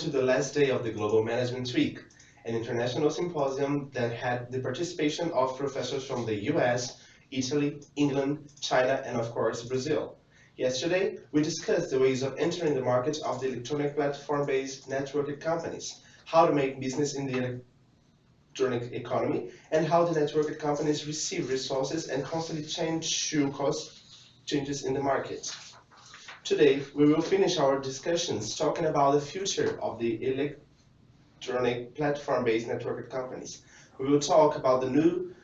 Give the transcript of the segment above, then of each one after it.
to the last day of the Global Management Week, an international symposium that had the participation of professors from the US, Italy, England, China, and of course Brazil. Yesterday, we discussed the ways of entering the market of the electronic platform-based networked companies, how to make business in the electronic economy, and how the networked companies receive resources and constantly change to cause changes in the market. Today, we will finish our discussions talking about the future of the electronic platform-based networked companies. We will talk about the new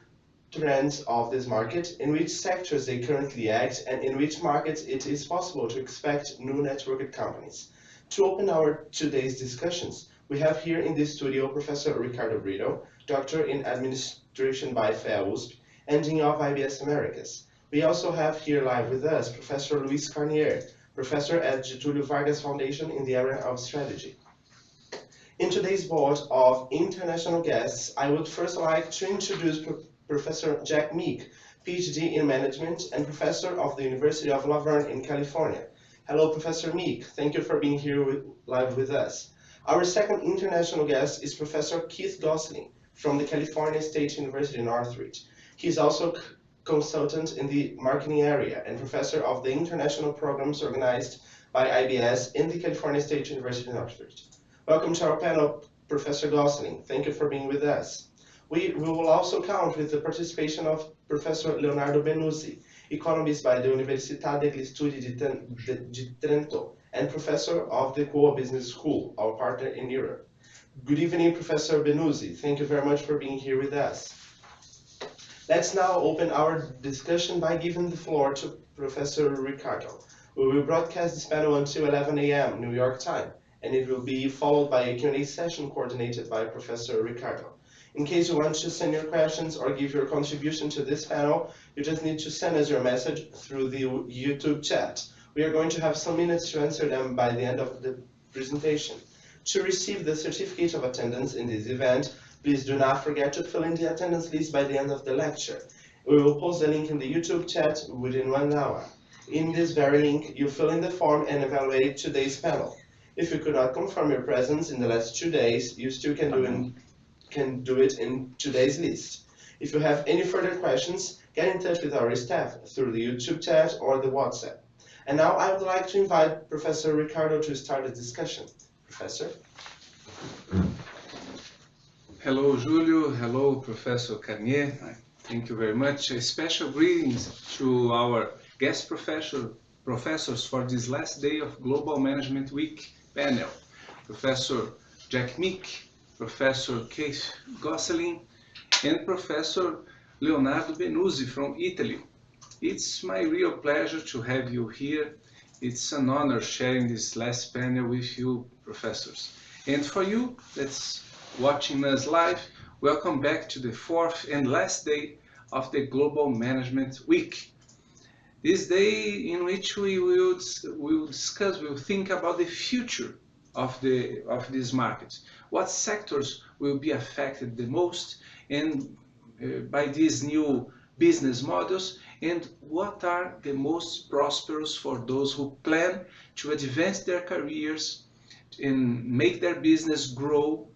trends of this market, in which sectors they currently act, and in which markets it is possible to expect new networked companies. To open our today's discussions, we have here in this studio Professor Ricardo Brito, Doctor in Administration by FEA USP, and Dean of IBS Americas. We also have here live with us Professor Luis Carnier, Professor at Getulio Vargas Foundation in the area of strategy. In today's board of international guests, I would first like to introduce Professor Jack Meek, PhD in Management and Professor of the University of La Verne in California. Hello, Professor Meek. Thank you for being here live with us. Our second international guest is Professor Keith Gosling from the California State University Northridge. He is also consultant in the marketing area and professor of the international programs organized by IBS in the California State University Northridge. Welcome to our panel, Professor Gosling. Thank you for being with us. We will also count with the participation of Professor Leonardo Benuzzi, economist by the Università degli Studi di Trento and professor of the Cuomo Business School, our partner in Europe. Good evening, Professor Benuzzi. Thank you very much for being here with us. Let's now open our discussion by giving the floor to Professor Ricardo. We will broadcast this panel until 11 a.m. New York time, and it will be followed by a Q&A session coordinated by Professor Ricardo. In case you want to send your questions or give your contribution to this panel, you just need to send us your message through the YouTube chat. We are going to have some minutes to answer them by the end of the presentation. To receive the certificate of attendance in this event, please do not forget to fill in the attendance list by the end of the lecture. We will post the link in the YouTube chat within 1 hour. In this very link, you fill in the form and evaluate today's panel. If you could not confirm your presence in the last 2 days, you still can do it in today's list. If you have any further questions, get in touch with our staff through the YouTube chat or the WhatsApp. And now I would like to invite Professor Ricardo to start the discussion. Professor? Hello, Julio. Hello, Professor Carnier. Thank you very much. A special greetings to our guest professors for this last day of Global Management Week panel. Professor Jack Meek, Professor Keith Gosling, and Professor Leonardo Benuzzi from Italy. It's my real pleasure to have you here. It's an honor sharing this last panel with you, professors. And for you that's watching us live, welcome back to the fourth and last day of the Global Management Week. This day in which we will think about the future of this market. What sectors will be affected the most and by these new business models, and what are the most prosperous for those who plan to advance their careers and make their business grow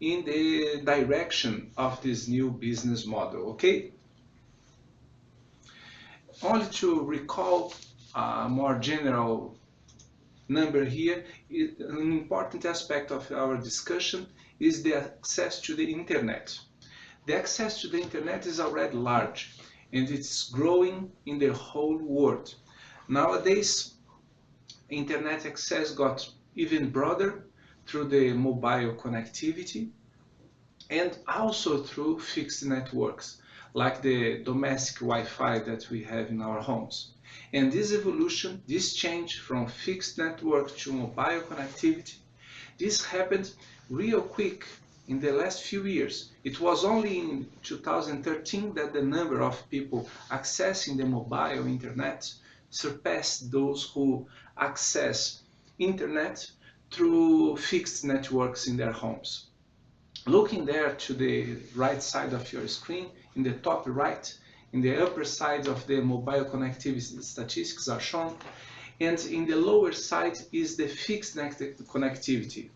in the direction of this new business model, okay? Only to recall a more general number here, an important aspect of our discussion is the access to the internet. The access to the internet is already large and it's growing in the whole world. Nowadays, internet access got even broader through the mobile connectivity and also through fixed networks, like the domestic Wi-Fi that we have in our homes. And this evolution, this change from fixed network to mobile connectivity, this happened real quick in the last few years. It was only in 2013 that the number of people accessing the mobile internet surpassed those who access internet through fixed networks in their homes. Looking there to the right side of your screen, in the top right, in the upper side of the mobile connectivity statistics are shown, and in the lower side is the fixed connectivity.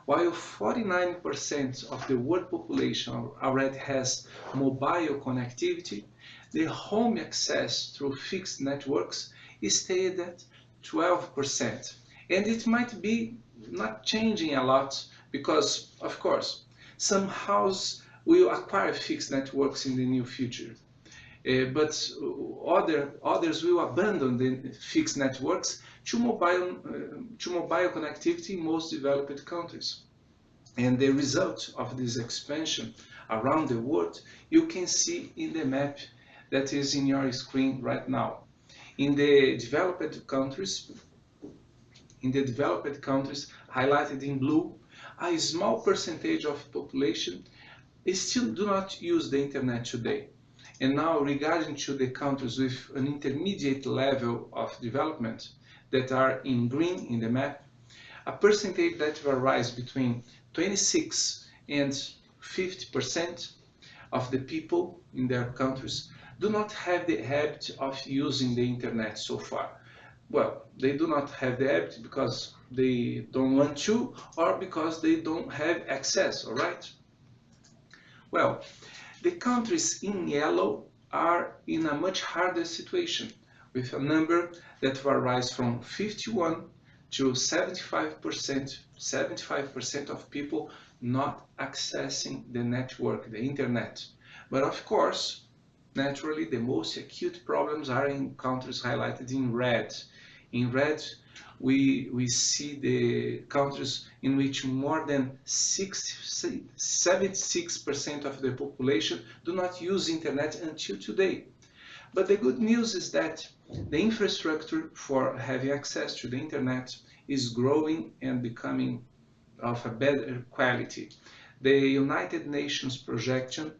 While 49% of the world population already has mobile connectivity, the home access through fixed networks is stayed at 12%. And it might be not changing a lot because, of course, some houses will acquire fixed networks in the near future. But others will abandon the fixed networks to mobile connectivity in most developed countries. And the result of this expansion around the world, you can see in the map that is in your screen right now. In the developed countries, highlighted in blue, a small percentage of population still do not use the internet today. And now, regarding to the countries with an intermediate level of development that are in green in the map, a percentage that varies between 26 and 50% of the people in their countries do not have the habit of using the internet so far. Well, they do not have the habit because they don't want to or because they don't have access, all right? Well, the countries in yellow are in a much harder situation, with a number that varies from 51 to 75% of people not accessing the network, the internet. But of course, naturally, the most acute problems are in countries highlighted in red. In red, we see the countries in which more than 76% of the population do not use internet until today. But the good news is that the infrastructure for having access to the internet is growing and becoming of a better quality. The United Nations projection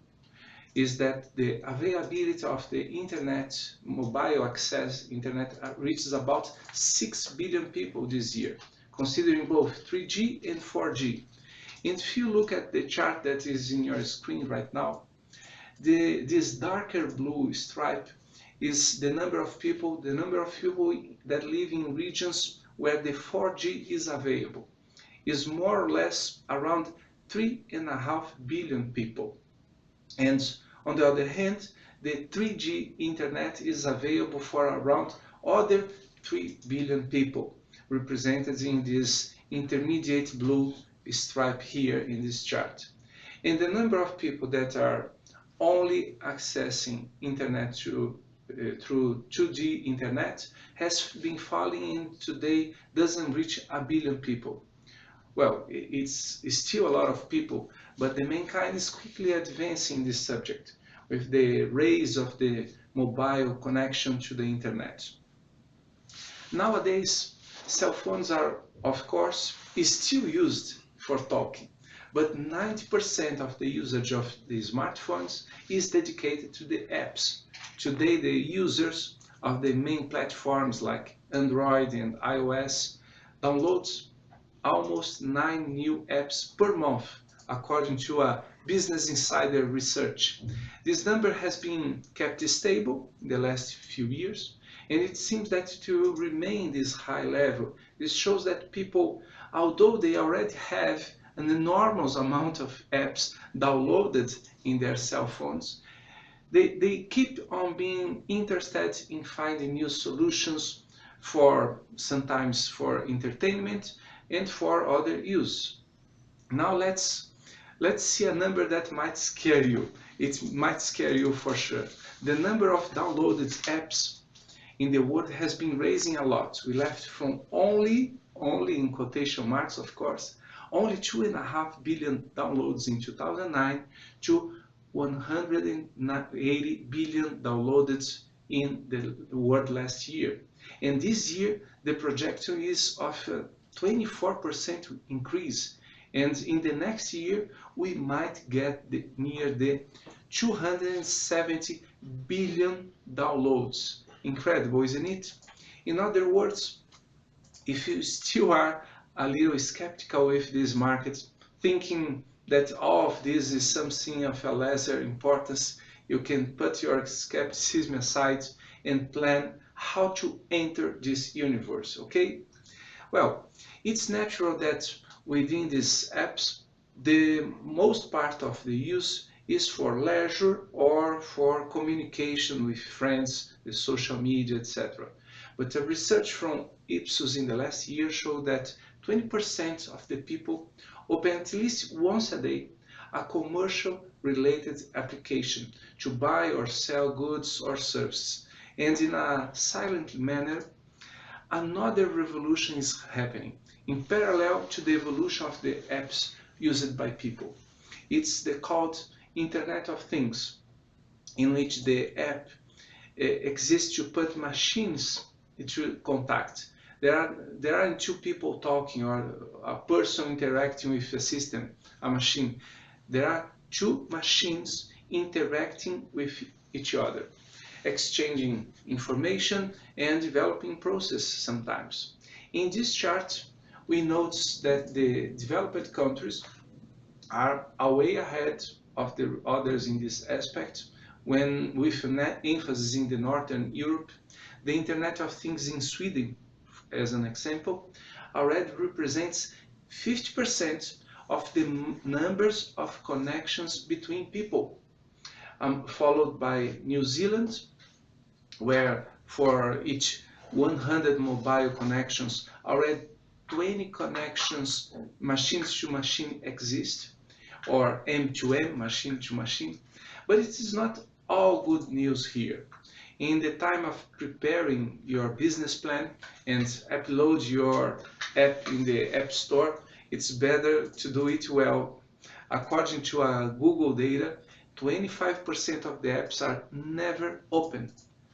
is that the availability of the internet, mobile access internet, reaches about 6 billion people this year, considering both 3G and 4G. And if you look at the chart that is in your screen right now, this darker blue stripe is the number of people that live in regions where the 4G is available. Is more or less around 3.5 billion people. And on the other hand, the 3G internet is available for around other 3 billion people, represented in this intermediate blue stripe here in this chart. And the number of people that are only accessing internet through 2G internet has been falling and today doesn't reach 1 billion people. Well, it's still a lot of people, but the mankind is quickly advancing this subject with the rise of the mobile connection to the internet. Nowadays, cell phones are, of course, still used for talking, but 90% of the usage of the smartphones is dedicated to the apps. Today, the users of the main platforms like Android and iOS downloads almost 9 new apps per month, according to a Business Insider research. This number has been kept stable in the last few years, and it seems that it will remain this high level. This shows that people, although they already have an enormous amount of apps downloaded in their cell phones, they keep on being interested in finding new solutions for sometimes for entertainment and for other use. Now let's see a number that might scare you. It might scare you for sure. The number of downloaded apps in the world has been rising a lot. We left from only in quotation marks, of course, only 2.5 billion downloads in 2009 to 180 billion downloaded in the world last year. And this year, the projection is of a 24% increase. And in the next year, we might get near the 270 billion downloads. Incredible, isn't it? In other words, if you still are a little skeptical with this market, thinking that all of this is something of a lesser importance, you can put your skepticism aside and plan how to enter this universe, okay? Well, it's natural that within these apps, the most part of the use is for leisure or for communication with friends, the social media, etc. But a research from Ipsos in the last year showed that 20% of the people open at least once a day a commercial related application to buy or sell goods or services. And in a silent manner, another revolution is happening in parallel to the evolution of the apps used by people. It's the called Internet of Things, in which the app exists to put machines into contact. There aren't two people talking or a person interacting with a system, a machine. There are two machines interacting with each other, exchanging information and developing process sometimes. In this chart, we notice that the developed countries are way ahead of the others in this aspect, when with an emphasis in the Northern Europe, the Internet of Things in Sweden, as an example, already represents 50% of the numbers of connections between people, followed by New Zealand, where for each 100 mobile connections, already 20 connections machines to machine exist, or M2M, machine to machine. But it is not all good news here. In the time of preparing your business plan and upload your app in the App Store, it's better to do it well. According to Google data, 25% of the apps are never opened,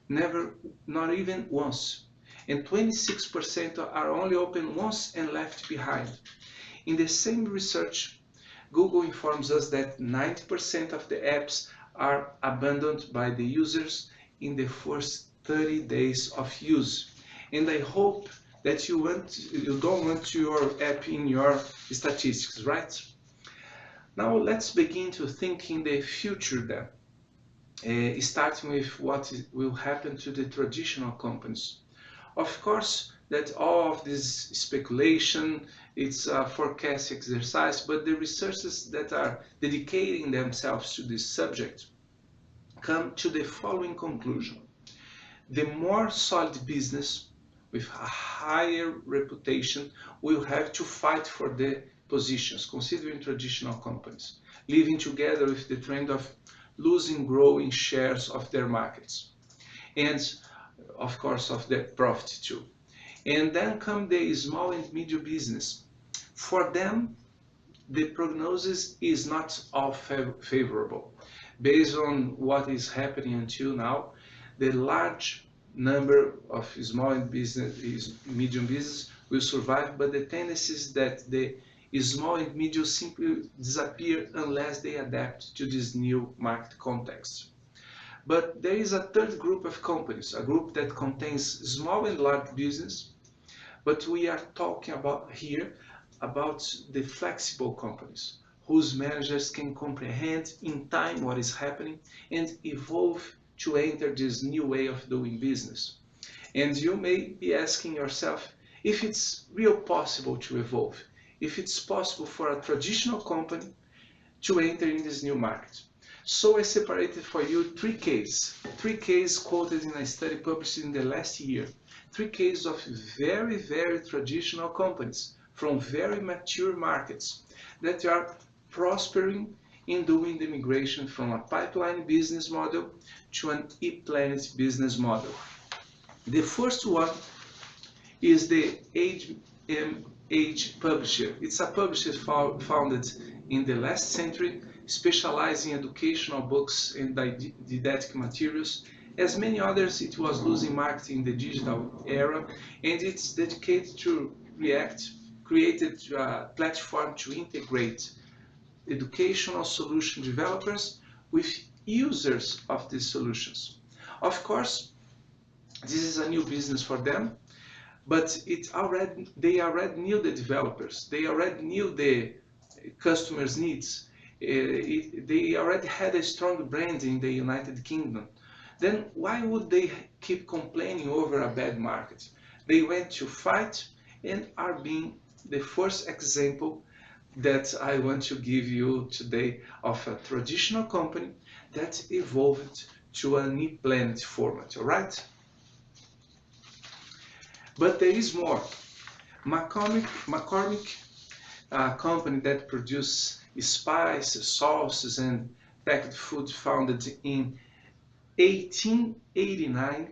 never, not even once. And 26% are only open once and left behind. In the same research, Google informs us that 90% of the apps are abandoned by the users in the first 30 days of use. And I hope that you don't want your app in your statistics, right? Now let's begin to think in the future then, starting with what will happen to the traditional companies. Of course, that all of this speculation, it's a forecast exercise, but the researchers that are dedicating themselves to this subject come to the following conclusion. The more solid business with a higher reputation will have to fight for the positions, considering traditional companies, living together with the trend of losing growing shares of their markets, and of course of their profit too. And then come the small and medium business. For them, the prognosis is not all favorable. Based on what is happening until now, the large number of small and medium business will survive, but the tendency is that the small and medium simply disappear unless they adapt to this new market context. But there is a third group of companies, a group that contains small and large business, but we are talking about here about the flexible companies, whose managers can comprehend in time what is happening and evolve to enter this new way of doing business. And you may be asking yourself if it's real possible to evolve, if it's possible for a traditional company to enter in this new market. So I separated for you three cases quoted in a study published in the last year, three cases of very, very traditional companies from very mature markets that are prospering in doing the migration from a pipeline business model to an e-planet business model. The first one is the Age Publisher. It's a publisher founded in the last century, specializing in educational books and didactic materials. As many others, it was losing market in the digital era, and it's dedicated to created a platform to integrate educational solution developers with users of these solutions. Of course, this is a new business for them, but they already knew the developers, they already knew the customers' needs, they already had a strong brand in the United Kingdom. Then why would they keep complaining over a bad market? They went to fight and are being the first example that I want to give you today of a traditional company that evolved to an e-planet format, all right? But there is more. McCormick, a company that produces spices, sauces, and packed food, founded in 1889,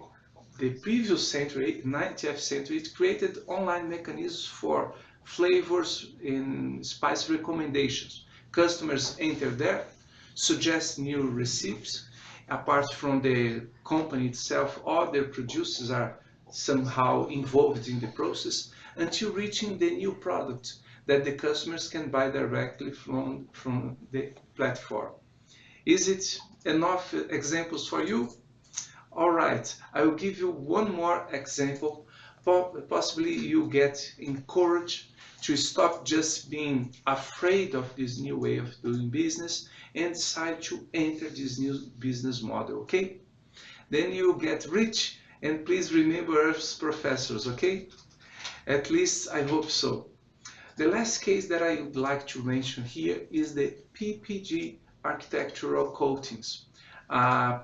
the previous century, 19th century, it created online mechanisms for flavors and spice recommendations. Customers enter there, suggest new recipes. Apart from the company itself, other producers are somehow involved in the process until reaching the new product that the customers can buy directly from the platform. Is it enough examples for you? All right, I will give you one more example. Possibly you get encouraged to stop just being afraid of this new way of doing business and decide to enter this new business model, okay? Then you get rich, and please remember us professors, okay? At least I hope so. The last case that I would like to mention here is the PPG Architectural Coatings.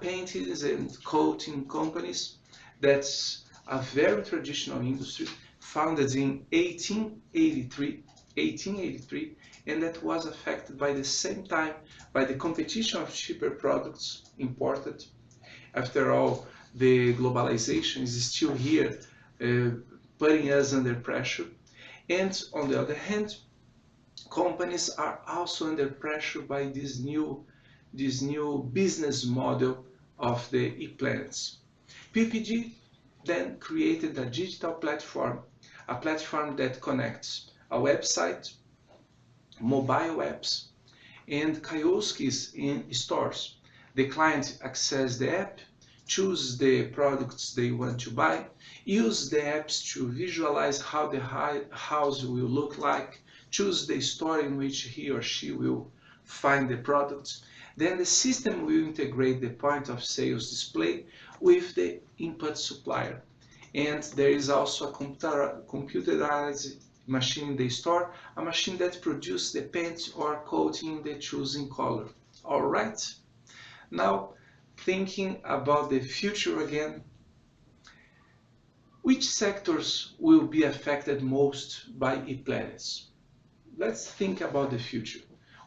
Paintings and coating companies. That's a very traditional industry, founded in 1883, and that was affected by the same time by the competition of cheaper products imported. After all, the globalization is still here, putting us under pressure. And on the other hand, companies are also under pressure by this new business model of the e-planets. PPG then created a digital platform, a platform that connects a website, mobile apps, and kiosks in stores. The client accesses the app, choose the products they want to buy, use the apps to visualize how the house will look like, choose the store in which he or she will find the products. Then the system will integrate the point of sales display with the input supplier. And there is also a computerized machine in the store, a machine that produces the paint or coating in the chosen color. All right? Now, thinking about the future again, which sectors will be affected most by e-planets? Let's think about the future.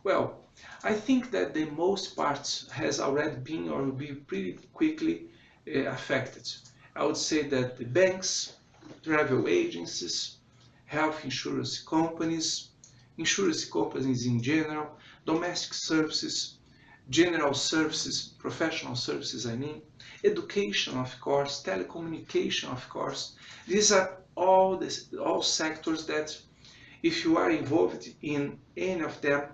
Well, I think that the most parts has already been or will be pretty quickly affected. I would say that the banks, travel agencies, health insurance companies in general, domestic services, general services, professional services, I mean, education, of course, telecommunication, of course. These are all sectors that, if you are involved in any of them,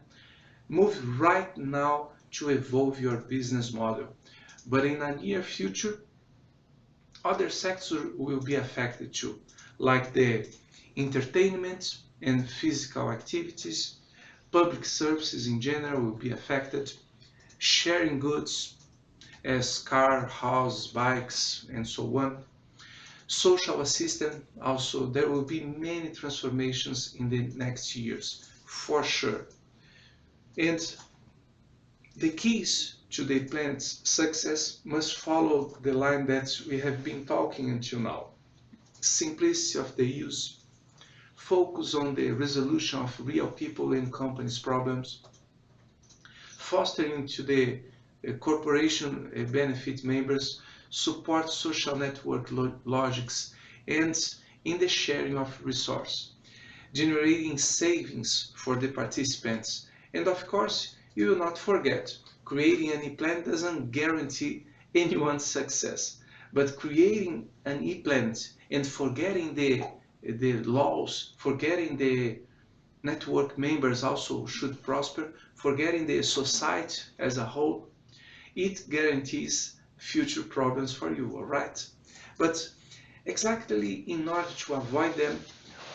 move right now to evolve your business model. But in the near future, other sectors will be affected too, like the entertainment and physical activities, public services in general will be affected, sharing goods as car, house, bikes, and so on. Social assistance, also, there will be many transformations in the next years, for sure. And the keys to the planet's success must follow the line that we have been talking until now. Simplicity of the use, focus on the resolution of real people and companies' problems, fostering to the corporation benefit members, support social network logics, and in the sharing of resources, generating savings for the participants. And of course, you will not forget, creating an e-planet doesn't guarantee anyone's success, but creating an e-planet and forgetting the laws, forgetting the network members also should prosper, forgetting the society as a whole, it guarantees future problems for you, all right? But exactly in order to avoid them,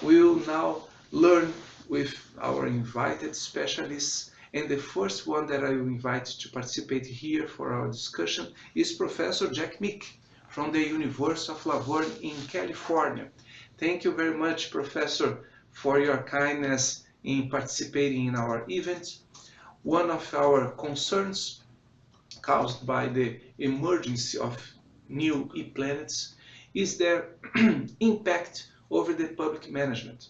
we will now learn with our invited specialists. And the first one that I will invite to participate here for our discussion is Professor Jack Mick from the University of La Verne in California. Thank you very much, Professor, for your kindness in participating in our event. One of our concerns caused by the emergence of new e-planets is their impact over the public management,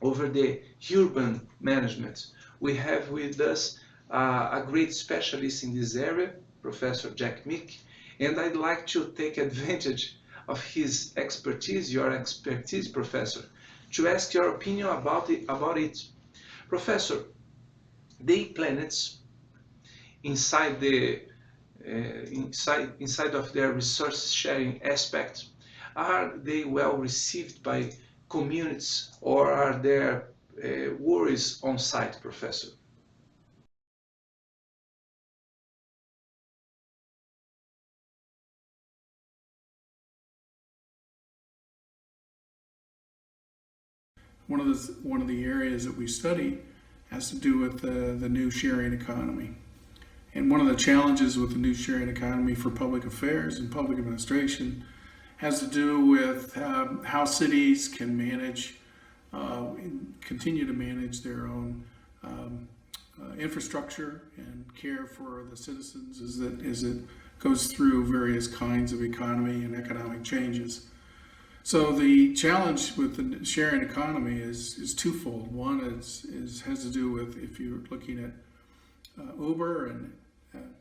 over the urban management. We have with us a great specialist in this area, Professor Jack Mick, and I'd like to take advantage of his expertise, your expertise, Professor, to ask your opinion about it. Professor, the planets inside of their resource sharing aspect, are they well received by communities, or are there worries on site, Professor? One of the areas that we study has to do with the new sharing economy. And one of the challenges with the new sharing economy for public affairs and public administration has to do with how cities can manage, continue to manage their own infrastructure and care for the citizens as it goes through various kinds of economy and economic changes. So the challenge with the sharing economy is twofold. One has to do with, if you're looking at Uber, and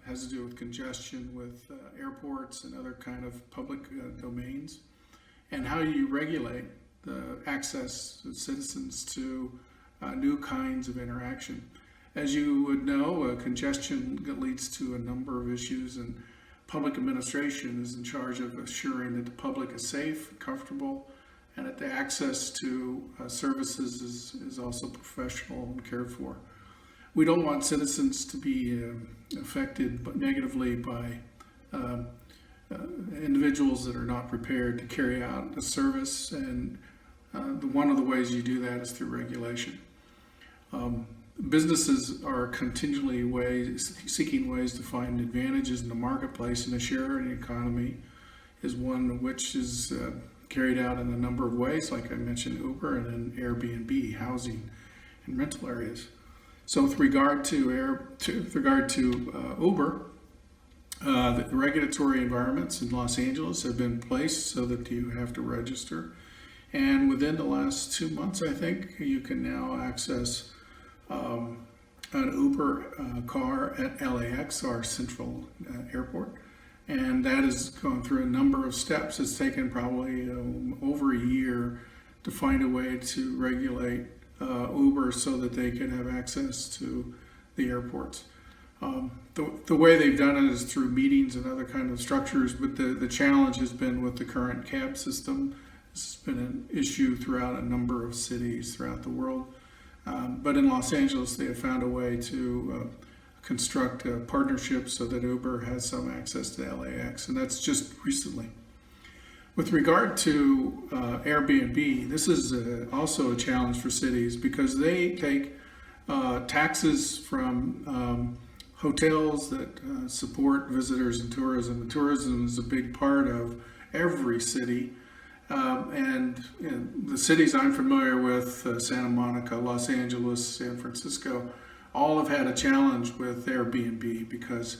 has to do with congestion with airports and other kind of public domains, and how you regulate the access of citizens to new kinds of interaction. As you would know, congestion leads to a number of issues, and public administration is in charge of assuring that the public is safe, comfortable, and that the access to services is also professional and cared for. We don't want citizens to be affected negatively by individuals that are not prepared to carry out the service, and one of the ways you do that is through regulation. Businesses are continually seeking ways to find advantages in the marketplace, and the sharing economy is one which is carried out in a number of ways, like I mentioned, Uber, and then Airbnb, housing and rental areas. So with regard to Uber, the regulatory environments in Los Angeles have been placed so that you have to register. And within the last 2 months, I think, you can now access an Uber car at LAX, our central airport. And that has gone through a number of steps. It's taken probably over a year to find a way to regulate Uber so that they can have access to the airports. The way they've done it is through meetings and other kind of structures, but the challenge has been with the current cab system. This has been an issue throughout a number of cities throughout the world. But in Los Angeles, they have found a way to construct a partnership so that Uber has some access to LAX, and that's just recently. With regard to Airbnb, this is also a challenge for cities because they take taxes from hotels that support visitors and tourism. And tourism is a big part of every city. And the cities I'm familiar with, Santa Monica, Los Angeles, San Francisco, all have had a challenge with Airbnb because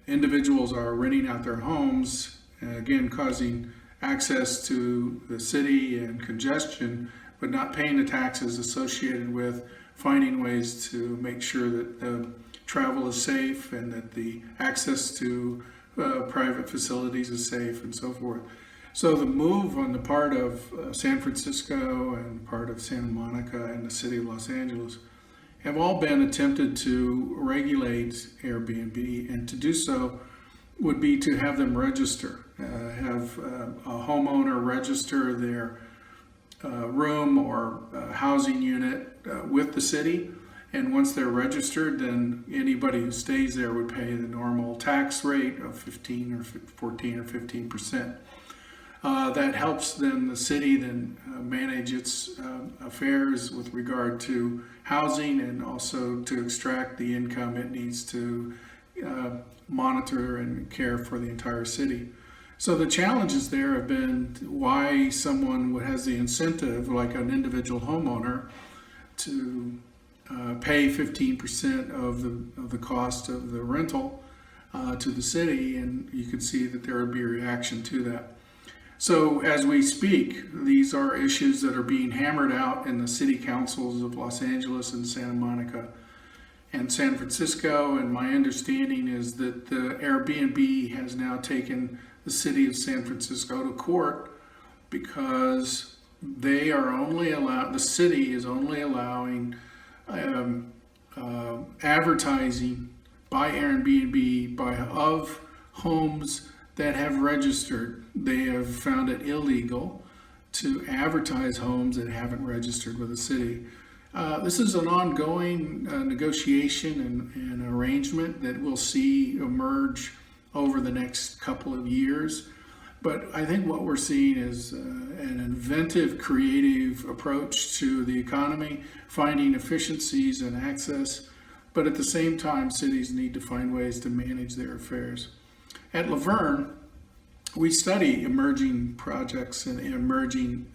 individuals are renting out their homes, again causing access to the city and congestion, but not paying the taxes associated with finding ways to make sure that the travel is safe and that the access to private facilities is safe and so forth. So the move on the part of San Francisco and part of Santa Monica and the city of Los Angeles have all been attempted to regulate Airbnb, and to do so would be to have them register, have a homeowner register their room or housing unit with the city. And once they're registered, then anybody who stays there would pay the normal tax rate of 14 or 15%. That helps then the city then manage its affairs with regard to housing, and also to extract the income it needs to monitor and care for the entire city. So the challenges there have been why someone has the incentive, like an individual homeowner, to pay 15% of the cost of the rental to the city, and you can see that there would be a reaction to that. So as we speak, these are issues that are being hammered out in the city councils of Los Angeles and Santa Monica and San Francisco, and my understanding is that the Airbnb has now taken the city of San Francisco to court because they are only the city is only allowing advertising by Airbnb of homes that have registered. They have found it illegal to advertise homes that haven't registered with the city. This is an ongoing negotiation and arrangement that we'll see emerge over the next couple of years. But I think what we're seeing is an inventive, creative approach to the economy, finding efficiencies and access, but at the same time, cities need to find ways to manage their affairs. At Laverne, we study emerging projects and emerging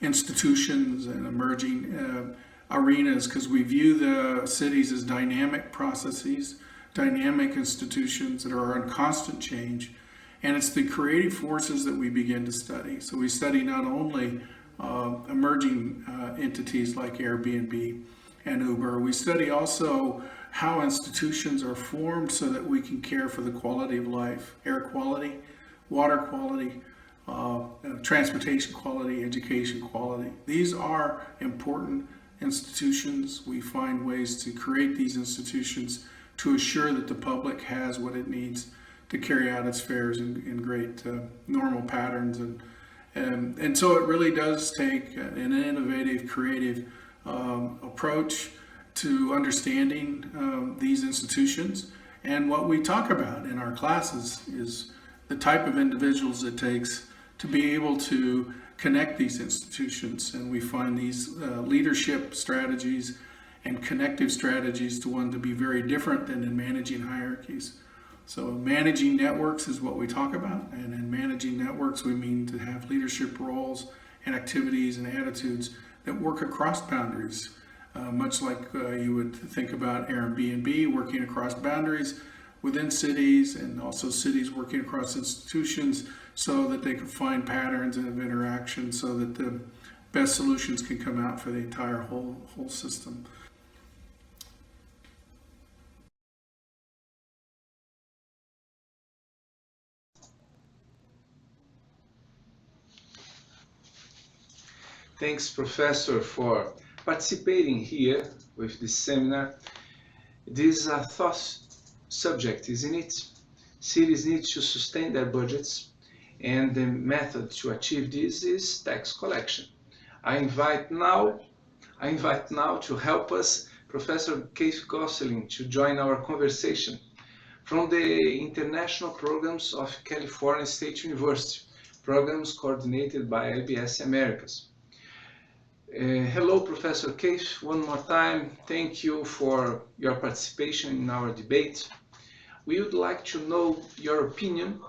institutions and emerging arenas because we view the cities as dynamic processes, dynamic institutions that are in constant change. And it's the creative forces that we begin to study. So we study not only emerging entities like Airbnb and Uber, we study also how institutions are formed so that we can care for the quality of life, air quality, water quality, transportation quality, education quality. These are important institutions. We find ways to create these institutions to assure that the public has what it needs to carry out its fares in great normal patterns. And so it really does take an innovative, creative approach to understanding these institutions. And what we talk about in our classes is the type of individuals it takes to be able to connect these institutions. And we find these leadership strategies and connective strategies to be very different than in managing hierarchies. So managing networks is what we talk about, and in managing networks we mean to have leadership roles and activities and attitudes that work across boundaries, much like you would think about Airbnb working across boundaries within cities, and also cities working across institutions so that they can find patterns of interaction so that the best solutions can come out for the entire whole system. Thanks, Professor, for participating here with this seminar. This thought subject, isn't it? Cities need to sustain their budgets, and the method to achieve this is tax collection. I invite now to help us Professor Keith Gosselin to join our conversation from the International Programs of California State University, programs coordinated by IBS Americas. Hello, Professor Keith, one more time. Thank you for your participation in our debate. We would like to know your opinion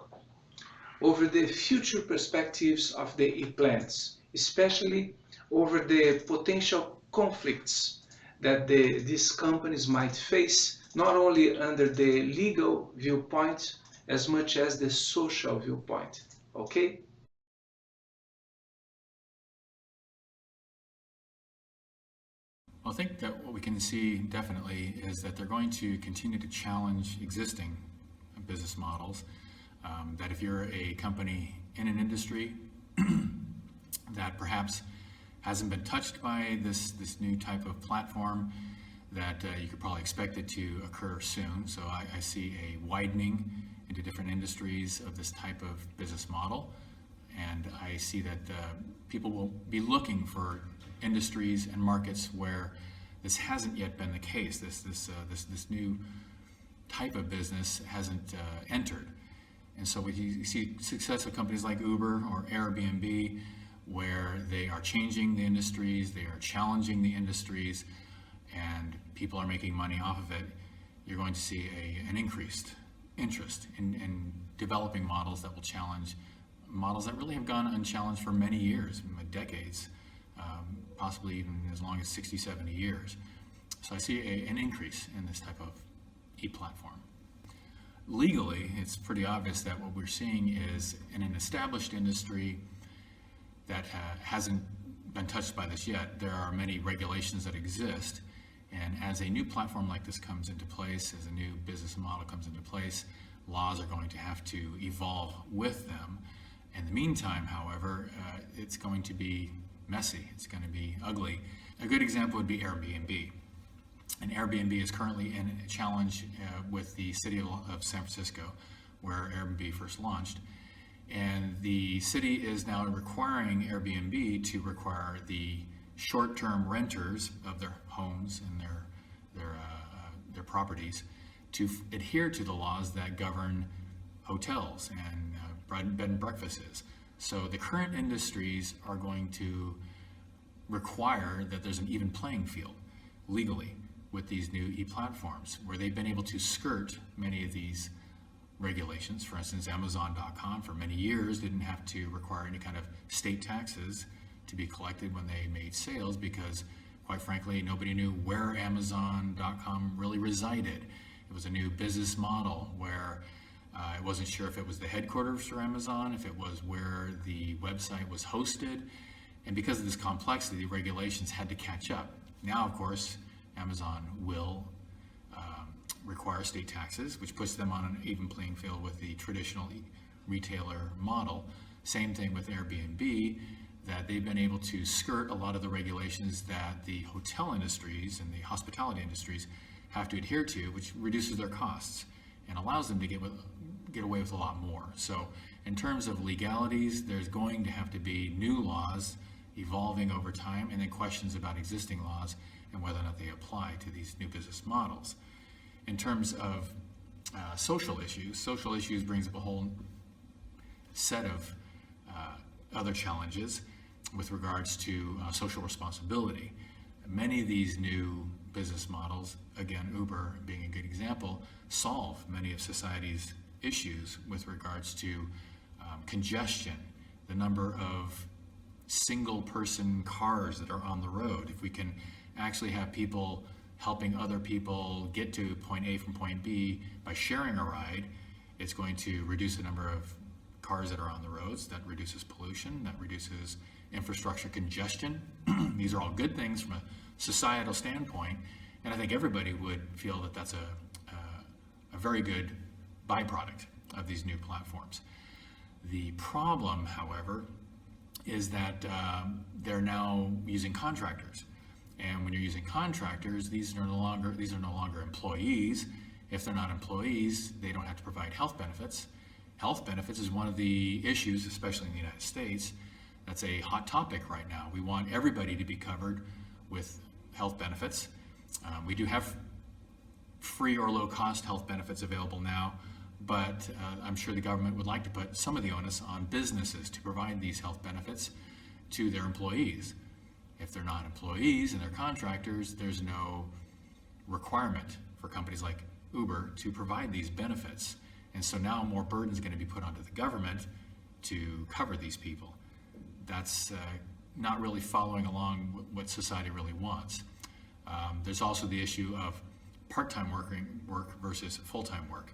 over the future perspectives of the e-plans, especially over the potential conflicts that these companies might face, not only under the legal viewpoint as much as the social viewpoint. Okay? Well, I think that what we can see definitely is that they're going to continue to challenge existing business models. That if you're a company in an industry that perhaps hasn't been touched by this new type of platform, that you could probably expect it to occur soon. So I see a widening into different industries of this type of business model. And I see that people will be looking for industries and markets where this hasn't yet been the case. This new type of business hasn't entered. And so we see success of companies like Uber or Airbnb, where they are changing the industries, they are challenging the industries, and people are making money off of it. You're going to see an increased interest in developing models that will challenge models that really have gone unchallenged for many years, decades, possibly even as long as 60, 70 years. So I see an increase in this type of e-platform. Legally, it's pretty obvious that what we're seeing is in an established industry that hasn't been touched by this yet, there are many regulations that exist. And as a new platform like this comes into place, as a new business model comes into place, laws are going to have to evolve with them. In the meantime, however, it's going to be messy. It's going to be ugly. A good example would be Airbnb. And Airbnb is currently in a challenge with the city of San Francisco, where Airbnb first launched. And the city is now requiring Airbnb to require the short-term renters of their homes and their properties to adhere to the laws that govern hotels and bed and breakfasts. So the current industries are going to require that there's an even playing field legally with these new e-platforms, where they've been able to skirt many of these regulations. For instance, Amazon.com for many years didn't have to require any kind of state taxes to be collected when they made sales, because quite frankly, nobody knew where Amazon.com really resided. It was a new business model where I wasn't sure if it was the headquarters for Amazon, if it was where the website was hosted. And because of this complexity, the regulations had to catch up. Now, of course, Amazon will require state taxes, which puts them on an even playing field with the traditional retailer model. Same thing with Airbnb, that they've been able to skirt a lot of the regulations that the hotel industries and the hospitality industries have to adhere to, which reduces their costs and allows them to get away with a lot more. So in terms of legalities, there's going to have to be new laws evolving over time, and then questions about existing laws and whether or not they apply to these new business models. In terms of social issues brings up a whole set of other challenges with regards to social responsibility. Many of these new business models, again, Uber being a good example, solve many of society's issues with regards to congestion, the number of single person cars that are on the road. If we can actually have people helping other people get to point A from point B by sharing a ride, it's going to reduce the number of cars that are on the roads. That reduces pollution, that reduces infrastructure congestion. These are all good things from a societal standpoint, and I think everybody would feel that that's a very good byproduct of these new platforms. The problem, however, is that they're now using contractors. And when you're using contractors, these are no longer employees. If they're not employees, they don't have to provide health benefits. Health benefits is one of the issues, especially in the United States, that's a hot topic right now. We want everybody to be covered with health benefits. We do have free or low-cost health benefits available now, but I'm sure the government would like to put some of the onus on businesses to provide these health benefits to their employees. If they're not employees and they're contractors, there's no requirement for companies like Uber to provide these benefits. And so now more burden is going to be put onto the government to cover these people. That's not really following along what society really wants. There's also the issue of part-time work versus full-time work.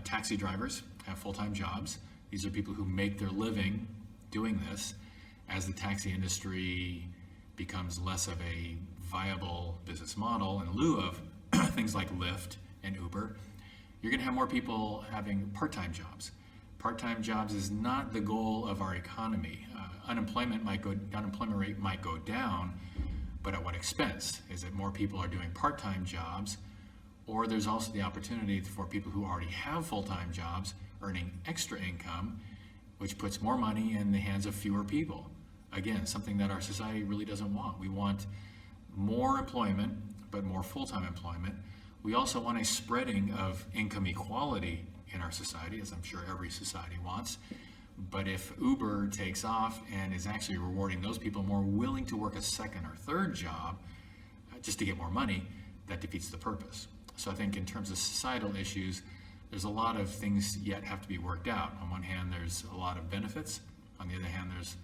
Taxi drivers have full-time jobs. These are people who make their living doing this. As the taxi industry becomes less of a viable business model in lieu of things like Lyft and Uber, you're going to have more people having part-time jobs. Part-time jobs is not the goal of our economy. Unemployment rate might go down, but at what expense? Is it more people are doing part-time jobs, or there's also the opportunity for people who already have full-time jobs earning extra income, which puts more money in the hands of fewer people. Again, something that our society really doesn't want. We want more employment, but more full-time employment. We also want a spreading of income equality in our society, as I'm sure every society wants. But if Uber takes off and is actually rewarding those people more willing to work a second or third job just to get more money, that defeats the purpose. So I think in terms of societal issues, there's a lot of things yet have to be worked out. On one hand, there's a lot of benefits. On the other hand, there's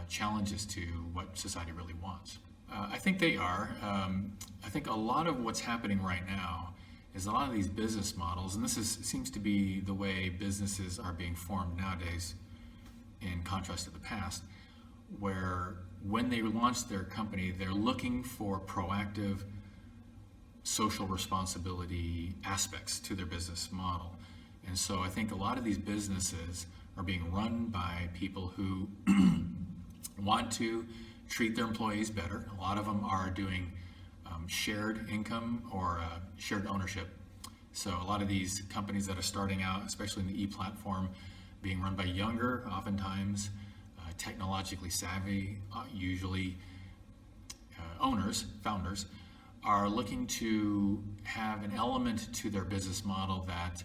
challenges to what society really wants. I think they are. I think a lot of what's happening right now is a lot of these business models, and seems to be the way businesses are being formed nowadays in contrast to the past, where when they launch their company, they're looking for proactive social responsibility aspects to their business model. And so I think a lot of these businesses are being run by people who want to treat their employees better. A lot of them are doing shared income or shared ownership. So a lot of these companies that are starting out, especially in the e-platform, being run by younger, oftentimes technologically savvy, usually founders, are looking to have an element to their business model that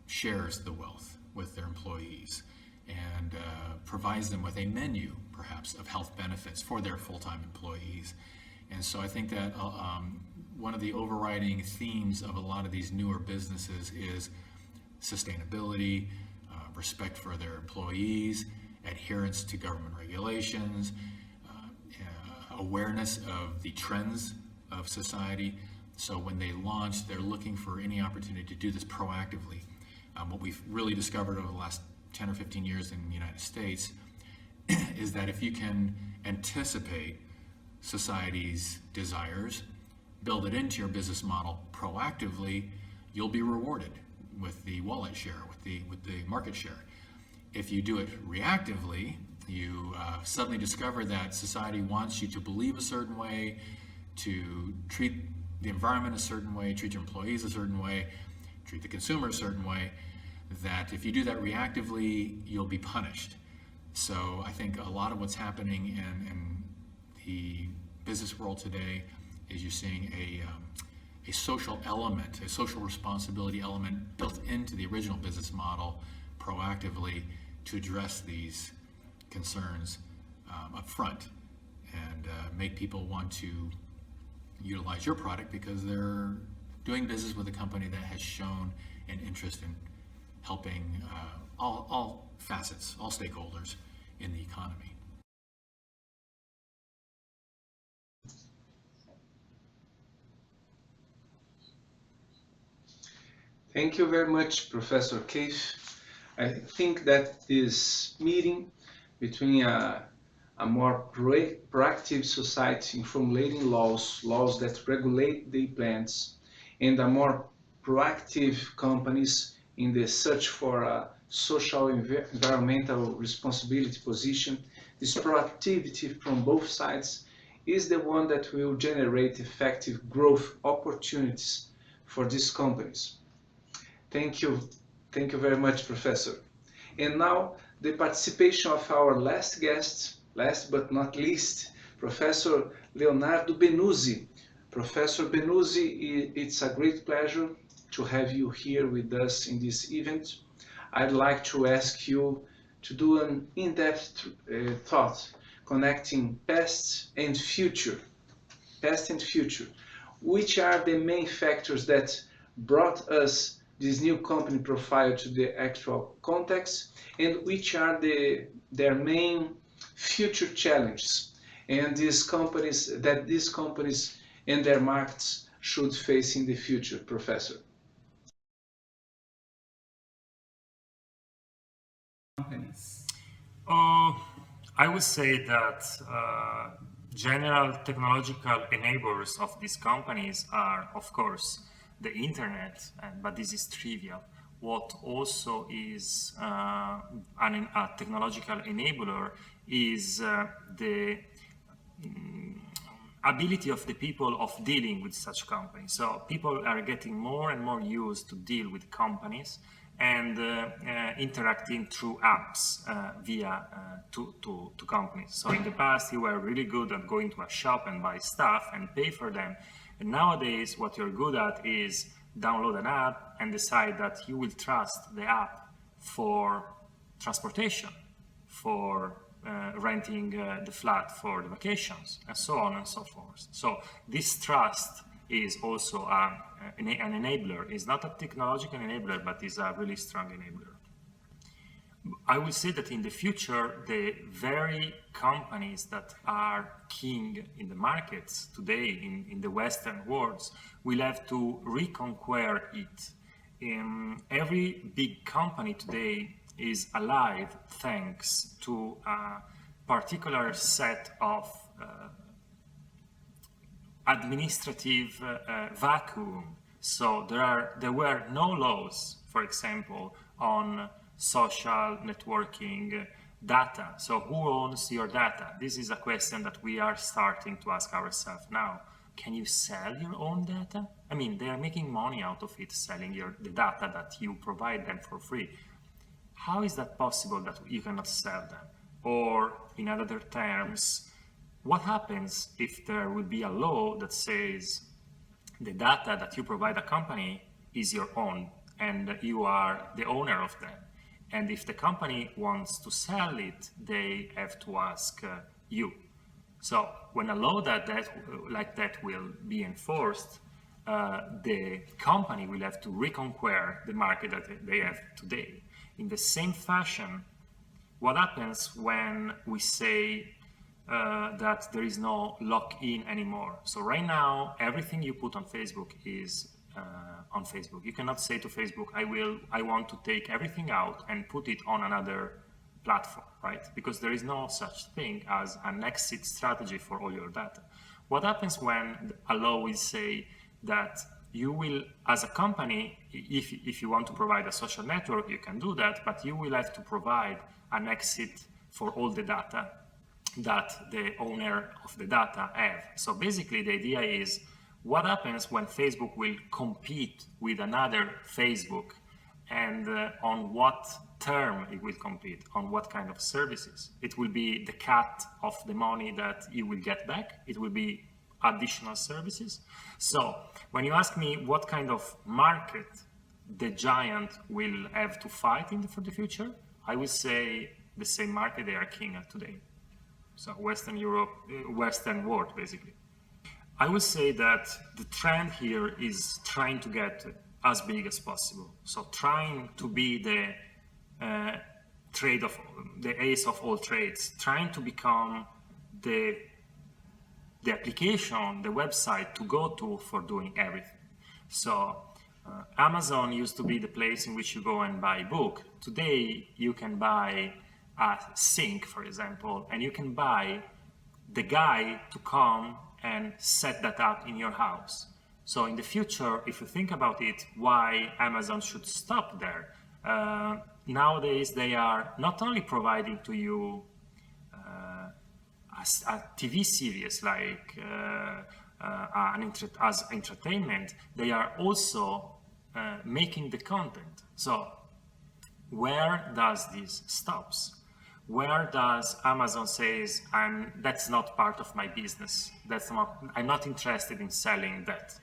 shares the wealth with their employees and provides them with a menu, perhaps, of health benefits for their full-time employees. And so I think that one of the overriding themes of a lot of these newer businesses is sustainability, respect for their employees, adherence to government regulations, awareness of the trends of society. So when they launch, they're looking for any opportunity to do this proactively. What we've really discovered over the last 10 or 15 years in the United States is that if you can anticipate society's desires, build it into your business model proactively, you'll be rewarded with the wallet share, with the market share. If you do it reactively, you suddenly discover that society wants you to believe a certain way, to treat the environment a certain way, treat your employees a certain way, treat the consumer a certain way, that if you do that reactively, you'll be punished. So I think a lot of what's happening in the business world today is you're seeing a social element, a social responsibility element built into the original business model proactively to address these concerns up front and make people want to utilize your product because they're doing business with a company that has shown an interest in helping all facets, all stakeholders in the economy. Thank you very much, Professor Keith. I think that this meeting between a more proactive society formulating laws that regulate the plants, and a more proactive companies in the search for a social environmental responsibility position, this proactivity from both sides is the one that will generate effective growth opportunities for these companies. Thank you very much, Professor. And now the participation of our last guest, last but not least, Professor Leonardo Benuzzi. Professor Benuzzi, it's a great pleasure to have you here with us in this event. I'd like to ask you to do an in-depth thought connecting past and future. Past and future. Which are the main factors that brought us this new company profile to the actual context, and which are their main future challenges and these companies and their markets should face in the future, Professor? I would say that general technological enablers of these companies are, of course, the internet, but this is trivial. What also is a technological enabler is the ability of the people of dealing with such companies. So people are getting more and more used to deal with companies and interacting through apps via to companies. So in the past, you were really good at going to a shop and buy stuff and pay for them. And nowadays, what you're good at is download an app and decide that you will trust the app for transportation, for renting the flat for the vacations, and so on and so forth. So this trust is also an enabler. It's not a technological enabler, but is a really strong enabler. I will say that in the future, the very companies that are king in the markets today in the Western world will have to reconquer it. Every big company today is alive thanks to a particular set of administrative vacuum. So there were no laws, for example, on social networking data. So who owns your data? This is a question that we are starting to ask ourselves now. Can you sell your own data? I mean, they are making money out of it, selling the data that you provide them for free. How is that possible that you cannot sell them? Or in other terms, what happens if there will be a law that says the data that you provide a company is your own and you are the owner of them? And if the company wants to sell it, they have to ask you. So when a law like that will be enforced, the company will have to reconquer the market that they have today. In the same fashion, what happens when we say that there is no lock-in anymore? So right now, everything you put on Facebook is on Facebook. You cannot say to Facebook, I want to take everything out and put it on another platform, right? Because there is no such thing as an exit strategy for all your data. What happens when a law will say that you will, as a company, if you want to provide a social network, you can do that, but you will have to provide an exit for all the data that the owner of the data have. So basically the idea is, what happens when Facebook will compete with another Facebook, and on what term it will compete, on what kind of services? It will be the cut of the money that you will get back. It will be additional services. So when you ask me what kind of market the giant will have to fight for the future, I will say the same market they are king at today. So Western Europe, Western world, basically. I would say that the trend here is trying to get as big as possible. So trying to be the ace of all trades, trying to become the application, the website to go to for doing everything. So Amazon used to be the place in which you go and buy a book. Today you can buy a sink, for example, and you can buy the guy to come and set that up in your house. So in the future, if you think about it, why Amazon should stop there? Nowadays, they are not only providing to you a TV series like as entertainment, they are also making the content. So where does this stops? Where does Amazon says, that's not part of my business. I'm not interested in selling that.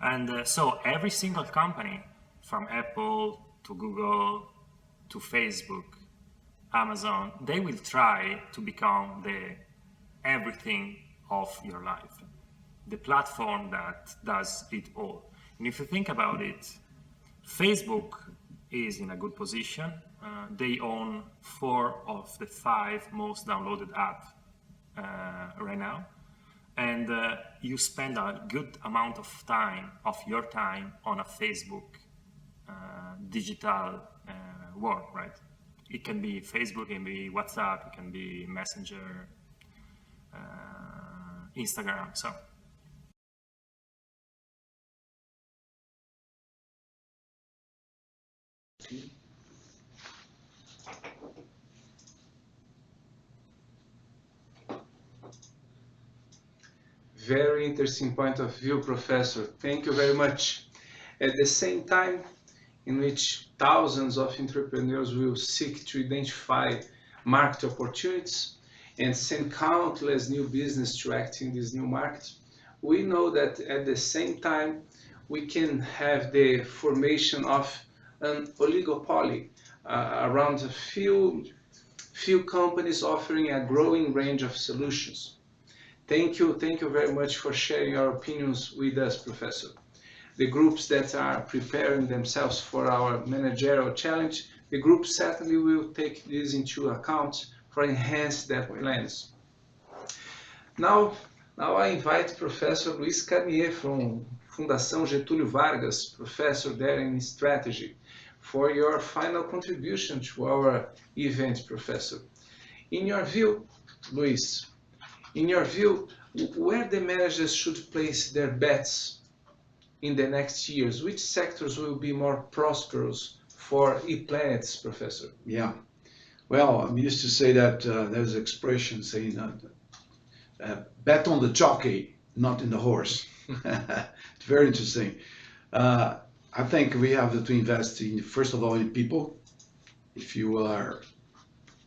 And so every single company, from Apple to Google to Facebook, Amazon, they will try to become the everything of your life, the platform that does it all. And if you think about it, Facebook is in a good position. They own 4 of the 5 most downloaded apps right now. And you spend a good amount of your time on a Facebook digital world, right? It can be Facebook, it can be WhatsApp, it can be Messenger, Instagram. So very interesting point of view, Professor. Thank you very much. At the same time in which thousands of entrepreneurs will seek to identify market opportunities and send countless new business to act in this new market, we know that at the same time we can have the formation of an oligopoly around a few companies offering a growing range of solutions. Thank you very much for sharing your opinions with us, Professor. The groups that are preparing themselves for our managerial challenge, the group certainly will take this into account for enhance their plans. Now I invite Professor Luiz Carnier from Fundação Getúlio Vargas, professor there in strategy, for your final contribution to our event, Professor. In your view, Luiz, where the managers should place their bets in the next years? Which sectors will be more prosperous for ePlanets, Professor? Yeah. Well, I'm used to say that there's an expression saying bet on the jockey, not in the horse. It's very interesting. I think we have to invest in, first of all, in people. If you are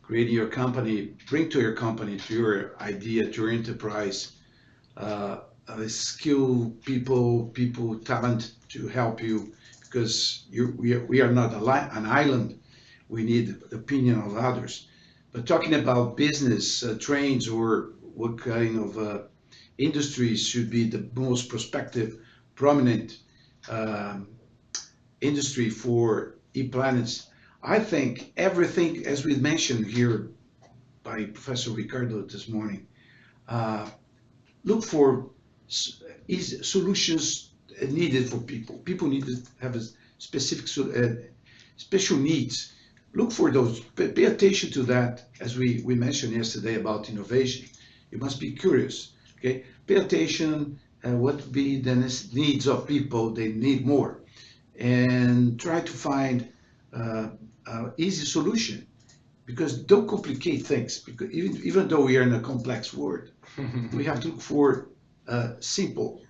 creating your company, bring to your company, to your idea, to your enterprise, skilled people, talent to help you, because we are not an island. We need the opinion of others. But talking about business trends or what kind of industries should be the most prospective, prominent industry for ePlanets, I think everything, as we mentioned here by Professor Ricardo this morning, look for solutions needed for people. People need to have a specific special needs. Look for those. Pay attention to that, as we mentioned yesterday about innovation. You must be curious. Okay, pay attention what be the needs of people. They need more, and try to find easy solution, because don't complicate things, because even though we are in a complex world, we have to look for simple,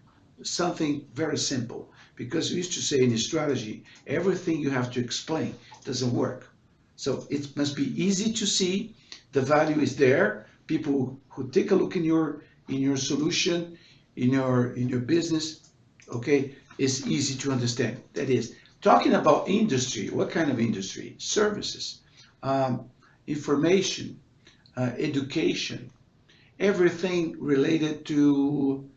something very simple, because we used to say in strategy, everything you have to explain doesn't work. So it must be easy to see, the value is there, people who take a look in your solution, in your business, okay, it's easy to understand. That is, talking about industry, what kind of industry? Services, information, education, everything related to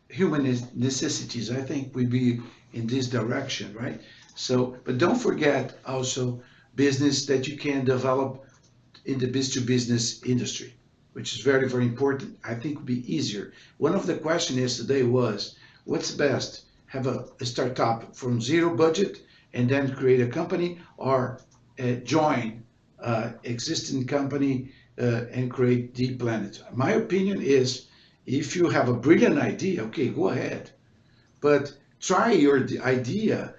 human necessities, I think we be in this direction, right? So, but don't forget also business that you can develop in the business-to-business industry, which is very, very important. I think would be easier. One of the questions yesterday was, what's best? Have a startup from zero budget and then create a company, or join existing company and create ePlanet? My opinion is, if you have a brilliant idea, okay, go ahead. But try your idea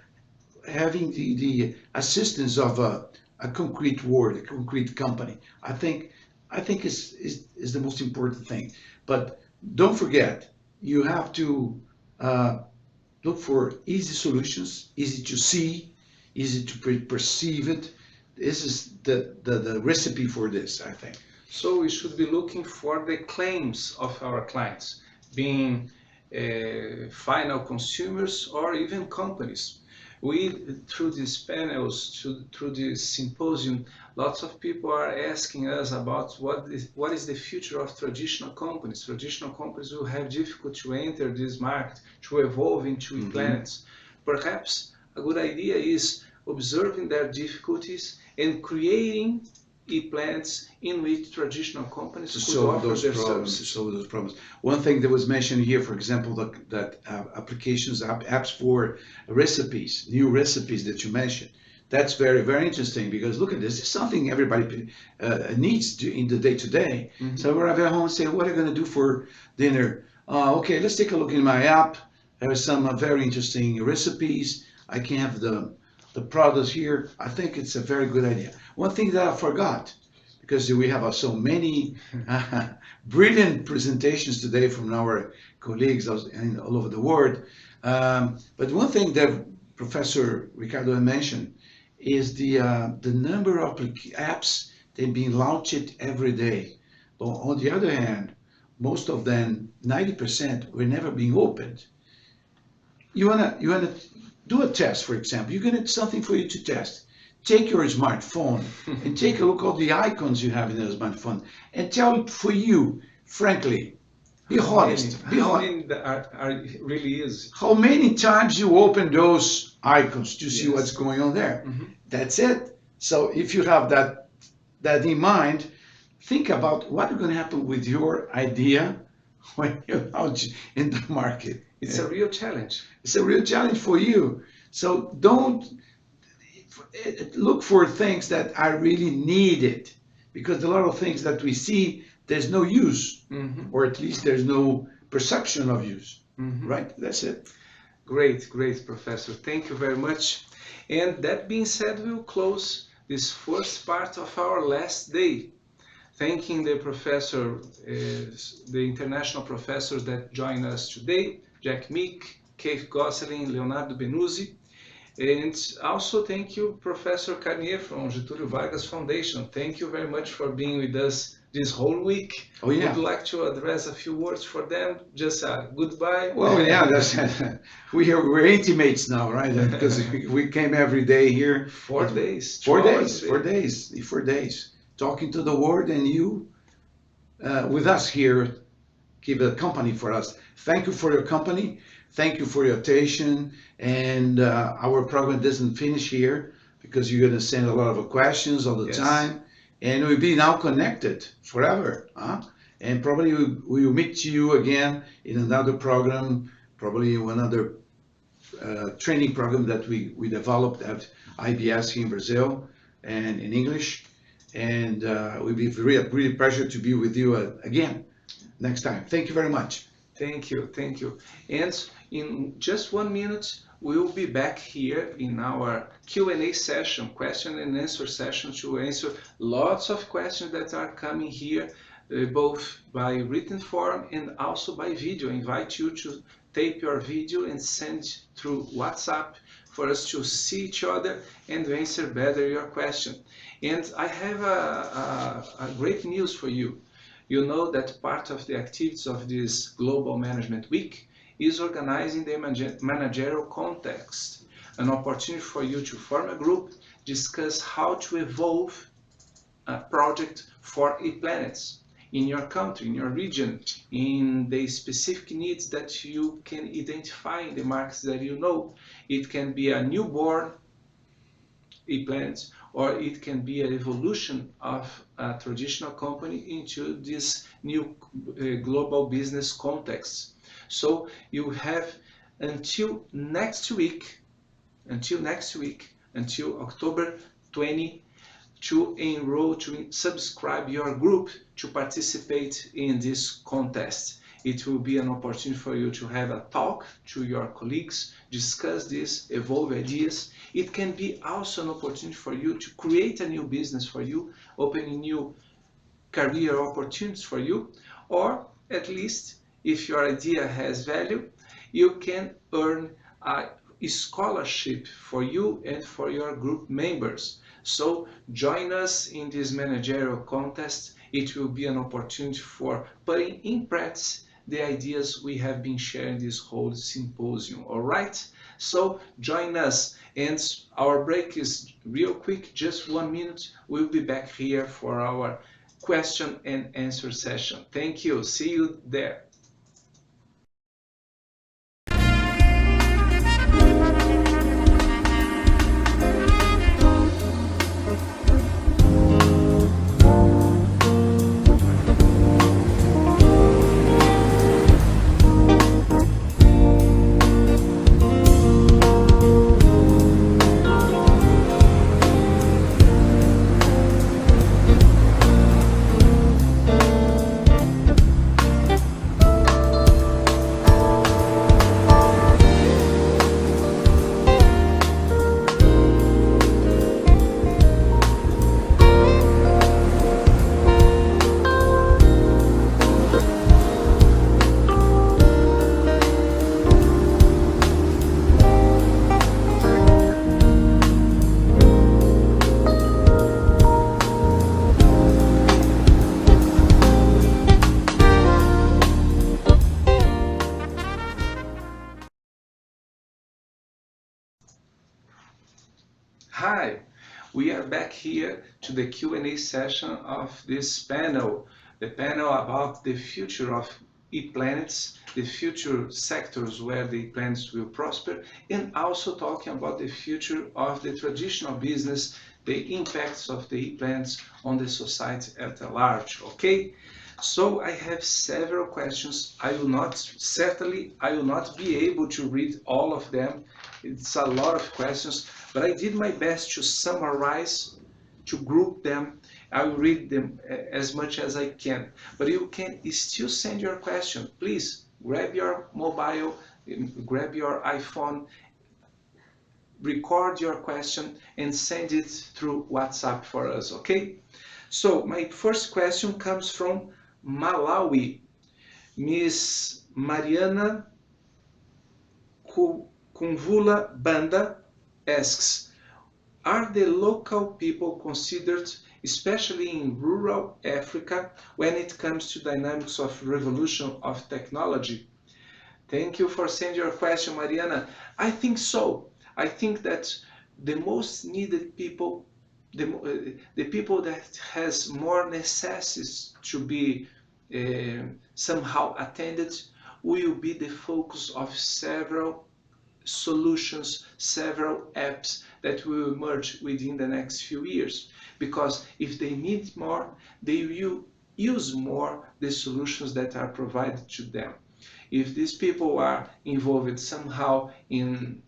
having the assistance of a concrete word, a concrete company. I think is the most important thing. But don't forget, you have to look for easy solutions, easy to see, easy to perceive it. This is the recipe for this, I think. So we should be looking for the claims of our clients, being final consumers or even companies. Through these panels, through this symposium, lots of people are asking us about what is the future of traditional companies. Traditional companies will have difficulty to enter this market, to evolve into ePlanets. Perhaps a good idea is observing their difficulties and creating ePlanets in which traditional companies could offer their services. Solve those problems. One thing that was mentioned here, for example, that applications, apps for recipes, new recipes that you mentioned. That's very, very interesting, because look at this. It's something everybody needs in the day-to-day. So we're at home and say, what are you going to do for dinner? Okay, let's take a look in my app. There are some very interesting recipes. I can have the products here. I think it's a very good idea. One thing that I forgot, because we have so many brilliant presentations today from our colleagues all over the world. But one thing that Professor Ricardo mentioned is the number of apps that are being launched every day. But on the other hand, most of them, 90%, were never being opened. You wanna do a test, for example. You're gonna something for you to test. Take your smartphone and take a look at all the icons you have in the smartphone, and tell it for you Frankly, be How honest. many, Be how honest. many that are really is? How many times you open those icons to see Yes. what's going on there? Mhm. That's it. So if you have that in mind, think about what is going to happen with your idea when you're out in the market. It's a real challenge. It's a real challenge for you. So don't look for things that are really needed, because a lot of things that we see, there's no use, Mhm. or at least there's no perception of use. Mhm. Right? That's it. Great, great, Professor. Thank you very much. And that being said, we'll close this first part of our last day, thanking the professor, the international professors that join us today, Jack Meek, Keith Gosselin, Leonardo Benuzzi. And also thank you, Professor Carnier from Getúlio Vargas Foundation. Thank you very much for being with us this whole week. Oh, yeah. Would you like to address a few words for them? Just a goodbye? Well, yeah, that's we're intimates now, right? Because we came every day here. 4 days. 4 2 days, hours a 4 day. days, 4 days, talking to the world, and you with us here, keep a company for us. Thank you for your company. Thank you for your attention. And our program doesn't finish here, because you're going to send a lot of questions all the Yes. time. And we'll be now connected forever. Huh? And probably we will meet you again in another program, probably another training program that we developed at IBS here in Brazil and in English. And it will be really pleasure to be with you again next time. Thank you very much. Thank you, thank you. And in just 1 minute, we will be back here in our Q&A session, question and answer session, to answer lots of questions that are coming here, both by written form and also by video. I invite you to tape your video and send through WhatsApp for us to see each other and answer better your question. And I have a great news for you. You know that part of the activities of this Global Management Week is organizing the managerial context, an opportunity for you to form a group, discuss how to evolve a project for e-planets in your country, in your region, in the specific needs that you can identify in the markets that you know. It can be a newborn e-planets, or it can be an evolution of a traditional company into this new global business context. So you have until next week, until October 20, to enroll, to subscribe your group to participate in this contest. It will be an opportunity for you to have a talk to your colleagues, discuss this, evolve ideas. It can be also an opportunity for you to create a new business for you, opening new career opportunities for you, or at least if your idea has value, you can earn a scholarship for you and for your group members. So join us in this managerial contest. It will be an opportunity for putting in practice the ideas we have been sharing this whole symposium. All right? So join us. And our break is real quick, just 1 minute. We'll be back here for our question and answer session. Thank you. See you there. Hi, we are back here to the Q&A session of this panel. the panel about the future of e-planets, the future sectors where the e-planets will prosper, and also talking about the future of the traditional business, the impacts of the e-planets on the society at large, okay? So I have several questions. I will not be able to read all of them. It's a lot of questions, but I did my best to summarize, to group them. I will read them as much as I can, but you can still send your question. Please grab your mobile, grab your iPhone, record your question and send it through WhatsApp for us, okay? So my first question comes from Malawi. Miss Mariana Kumvula Banda asks, are the local people considered, especially in rural Africa, when it comes to dynamics of revolution of technology? Thank you for sending your question, Mariana. I think so. I think that the most needed people, the people that has more necessities to be somehow attended, will be the focus of several solutions, several apps that will emerge within the next few years. Because if they need more, they will use more the solutions that are provided to them. If these people are involved somehow in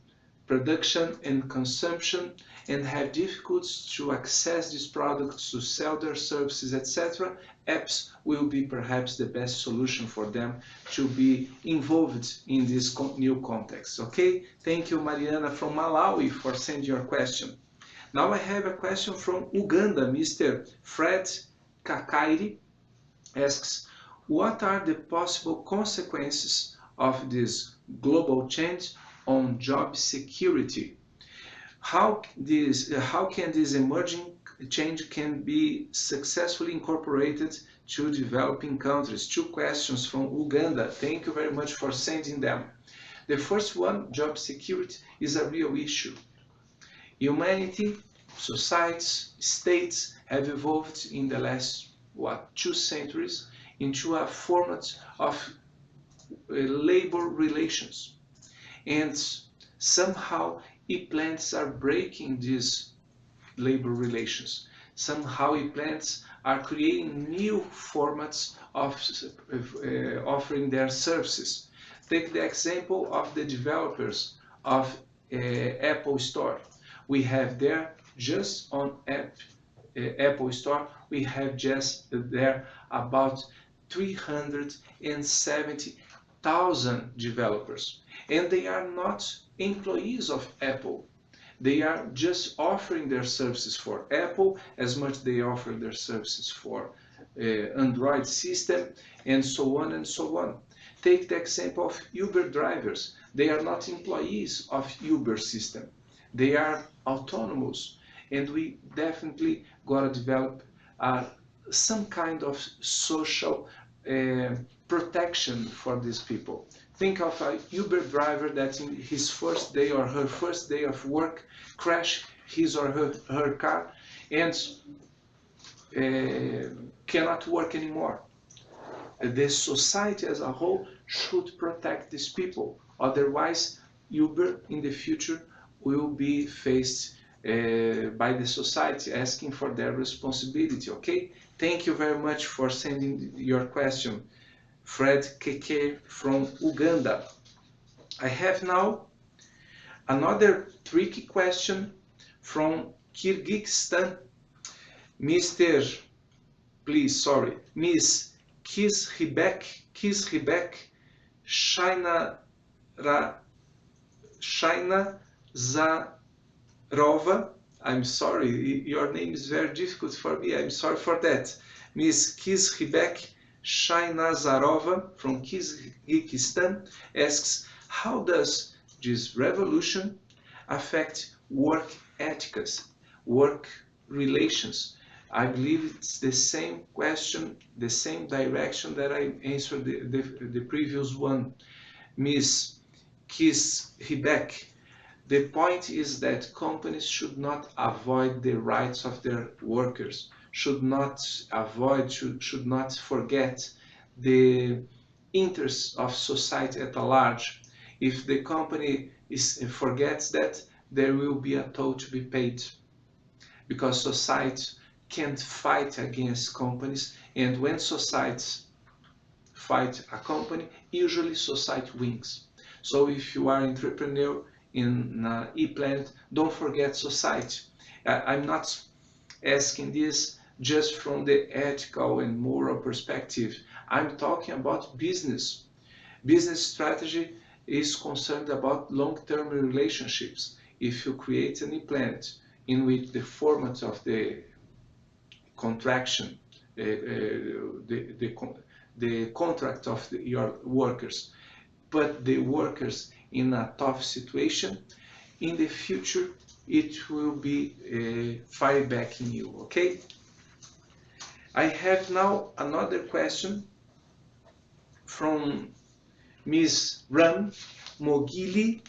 production and consumption and have difficulties to access these products, to sell their services, etc., apps will be perhaps the best solution for them to be involved in this new context. Okay, thank you, Mariana from Malawi, for sending your question. Now I have a question from Uganda. Mr. Fred Kakairi asks, what are the possible consequences of this global change on job security? How can this emerging change can be successfully incorporated to developing countries? Two questions from Uganda. Thank you very much for sending them. The first one, job security, is a real issue. Humanity, societies, states have evolved in the last, 2 centuries into a format of labor relations. And somehow e-plants are breaking these labor relations. Somehow e-plants are creating new formats of offering their services. Take the example of the developers of Apple Store. We have there just on Apple Store, we have just there about 370,000 developers. And they are not employees of Apple. They are just offering their services for Apple as much they offer their services for Android system and so on and so on. Take the example of Uber drivers. They are not employees of Uber system. They are autonomous, and we definitely got to develop some kind of social protection for these people. Think of a Uber driver that in his first day or her first day of work crashed his or her car and cannot work anymore. The society as a whole should protect these people. Otherwise, Uber in the future will be faced by the society asking for their responsibility, okay? Thank you very much for sending your question, Fred Keke from Uganda. I have now another tricky question from Kyrgyzstan. Miss Kizhibek Shaina Zarova. I'm sorry, your name is very difficult for me. I'm sorry for that. Miss Kizhibek Shainazarova from Kyrgyzstan asks, how does this revolution affect work ethics, work relations? I believe it's the same question, the same direction that I answered the previous one. Miss Kizhibek, the point is that companies should not avoid the rights of their workers, should not should not forget the interests of society at large. If the company forgets that, there will be a toll to be paid, because society can't fight against companies, and when society fight a company, usually society wins. So if you are an entrepreneur in ePlanet, don't forget society. I'm not asking this just from the ethical and moral perspective. I'm talking about business. Business strategy is concerned about long-term relationships. If you create an ePlanet in which the format of the contraction, the contract of your workers, put the workers in a tough situation, in the future it will be fire back in you, okay? I have now another question from Ms. Ram Mogili.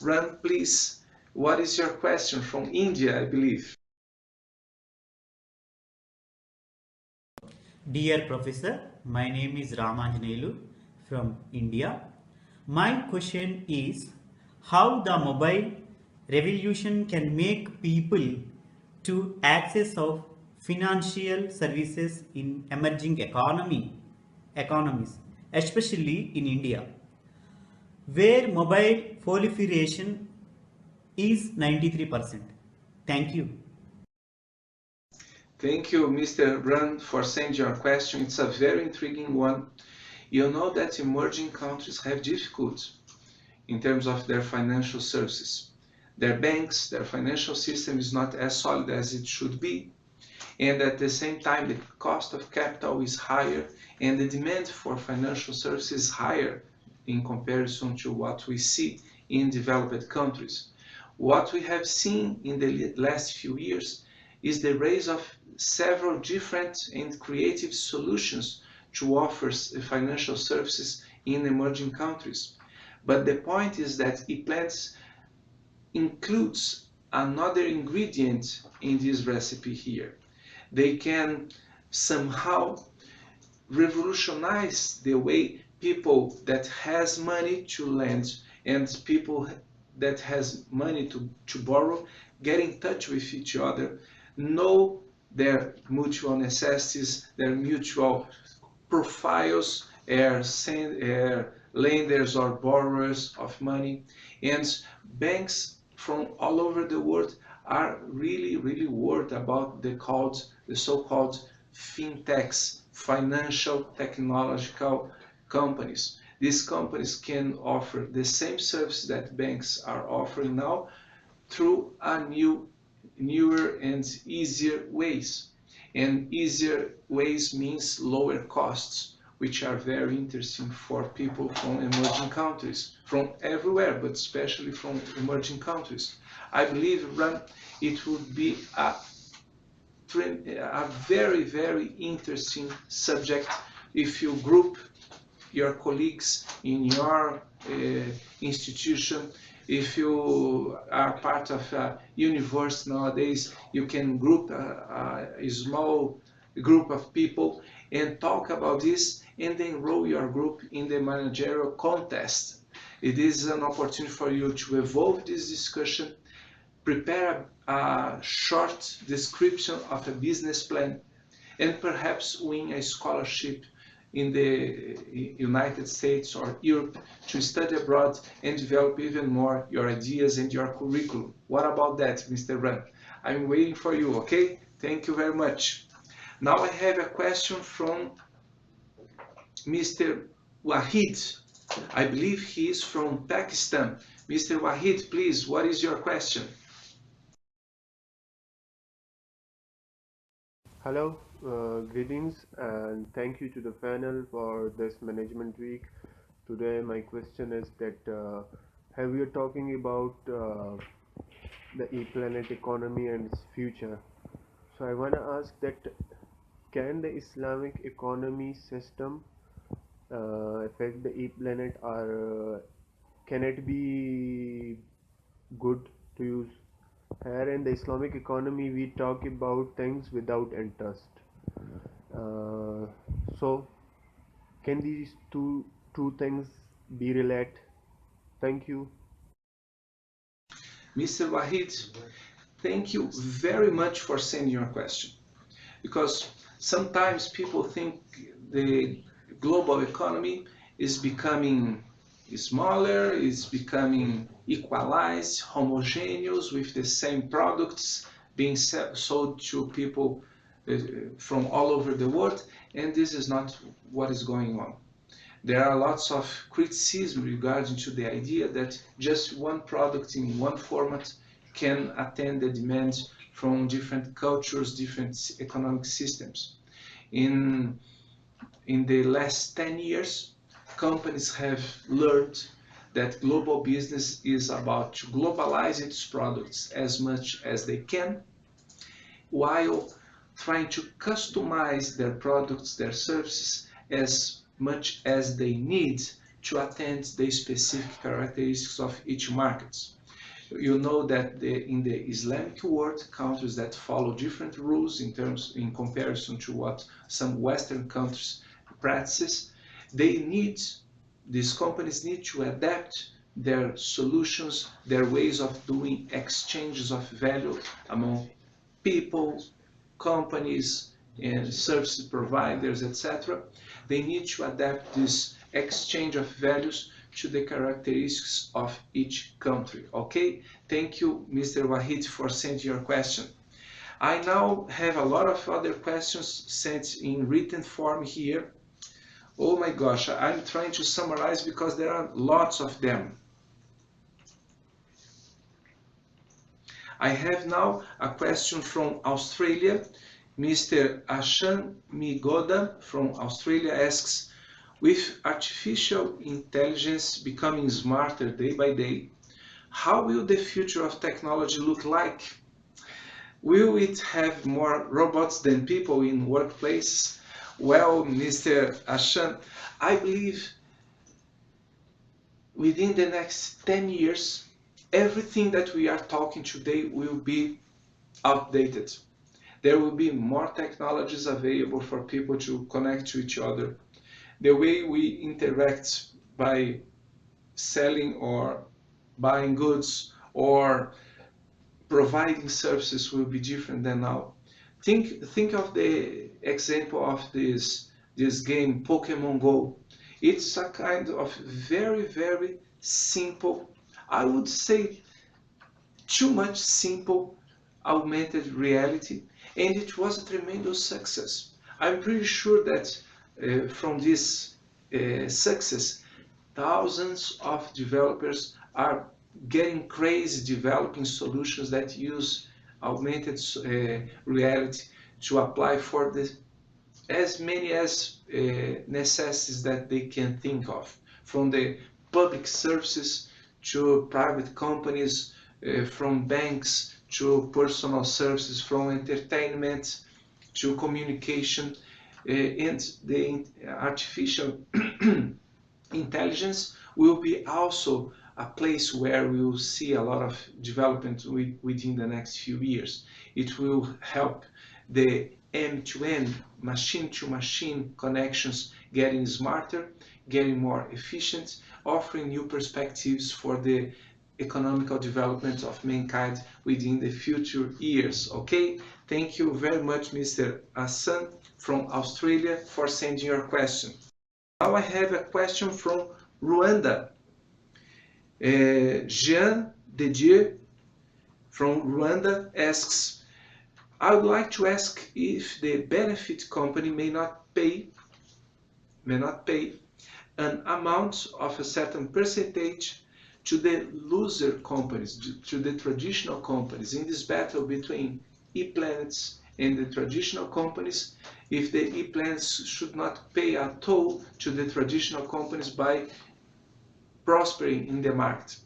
Ram, please, what is your question from India, I believe? Dear Professor, my name is Ramanjanelu from India. My question is how the mobile revolution can make people to access of financial services in emerging economies, especially in India, where mobile proliferation is 93%. Thank you. Thank you, Mr. Rand, for sending your question. It's a very intriguing one. You know that emerging countries have difficulties in terms of their financial services. Their banks, their financial system is not as solid as it should be. And at the same time, the cost of capital is higher and the demand for financial services is higher in comparison to what we see in developed countries. What we have seen in the last few years is the rise of several different and creative solutions to offer financial services in emerging countries. But the point is that ePlanet includes another ingredient in this recipe here. They can somehow revolutionize the way people that has money to lend and people that has money to borrow get in touch with each other, know their mutual necessities, their mutual profiles, lenders or borrowers of money. And banks from all over the world are really worried about the so-called fintechs, financial technological companies. These companies can offer the same service that banks are offering now through a newer and easier ways. And easier ways means lower costs, which are very interesting for people from emerging countries, from everywhere, but especially from emerging countries. I believe, Ram, it would be a very interesting subject if you group your colleagues in your institution. If you are part of a university nowadays, you can group a small group of people and talk about this and enroll your group in the managerial contest. It is an opportunity for you to evolve this discussion, prepare a short description of a business plan, and perhaps win a scholarship in the United States or Europe to study abroad and develop even more your ideas and your curriculum. What about that, Mr. Ram? I'm waiting for you, okay? Thank you very much. Now I have a question from Mr. Wahid. I believe he is from Pakistan. Mr. Wahid, please, what is your question? Hello, greetings and thank you to the panel for this management week. Today my question is that have you talking about the ePlanet economy and its future. So I want to ask that can the Islamic economy system affect the ePlanet, or can it be good to use? Here in the Islamic economy, we talk about things without interest. So, can these two things be related? Thank you. Mr. Wahid, thank you very much for sending your question, because sometimes people think the global economy is becoming smaller, is becoming equalized, homogeneous, with the same products being sold to people from all over the world, and this is not what is going on. There are lots of criticism regarding to the idea that just one product in one format can attend the demands from different cultures, different economic systems. In the last 10 years, companies have learned that global business is about to globalize its products as much as they can, while trying to customize their products, their services, as much as they need to attend the specific characteristics of each market. You know that in the Islamic world, countries that follow different rules in comparison to what some Western countries practices, these companies need to adapt their solutions, their ways of doing exchanges of value among people, companies, and service providers, etc. They need to adapt this exchange of values to the characteristics of each country. Okay? Thank you, Mr. Wahid, for sending your question. I now have a lot of other questions sent in written form here. Oh my gosh, I'm trying to summarize because there are lots of them. I have now a question from Australia. Mr. Ashan Migoda from Australia asks, with artificial intelligence becoming smarter day by day, how will the future of technology look like? Will it have more robots than people in workplaces? Well, Mr. Ashan, I believe within the next 10 years, everything that we are talking today will be outdated. There will be more technologies available for people to connect to each other. The way we interact by selling or buying goods or providing services will be different than now. Think of the example of this game, Pokemon Go. It's a kind of very, very simple, I would say too much simple augmented reality, and it was a tremendous success. I'm pretty sure that from this success, thousands of developers are getting crazy developing solutions that use augmented reality to apply for as many as necessities that they can think of, from the public services to private companies, from banks to personal services, from entertainment to communication, and the artificial intelligence will be also a place where we will see a lot of development within the next few years. It will help the end-to-end, machine-to-machine connections getting smarter, getting more efficient, offering new perspectives for the economical development of mankind within the future years. Okay? Thank you very much, Mr. Hassan from Australia, for sending your question. Now I have a question from Rwanda. Jean Dedieu from Rwanda asks, I would like to ask if the benefit company may not pay an amount of a certain percentage to the loser companies, to the traditional companies, in this battle between e-planets and the traditional companies, if the e-planets should not pay a toll to the traditional companies by prospering in the market.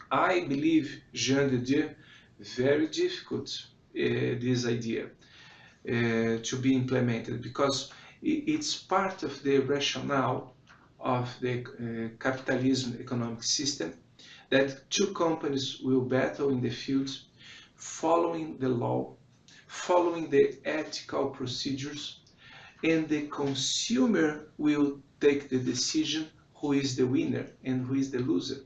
I believe, Jean de Dieu, very difficult this idea to be implemented, because it's part of the rationale of the capitalism economic system that two companies will battle in the field following the law, following the ethical procedures, and the consumer will take the decision who is the winner and who is the loser.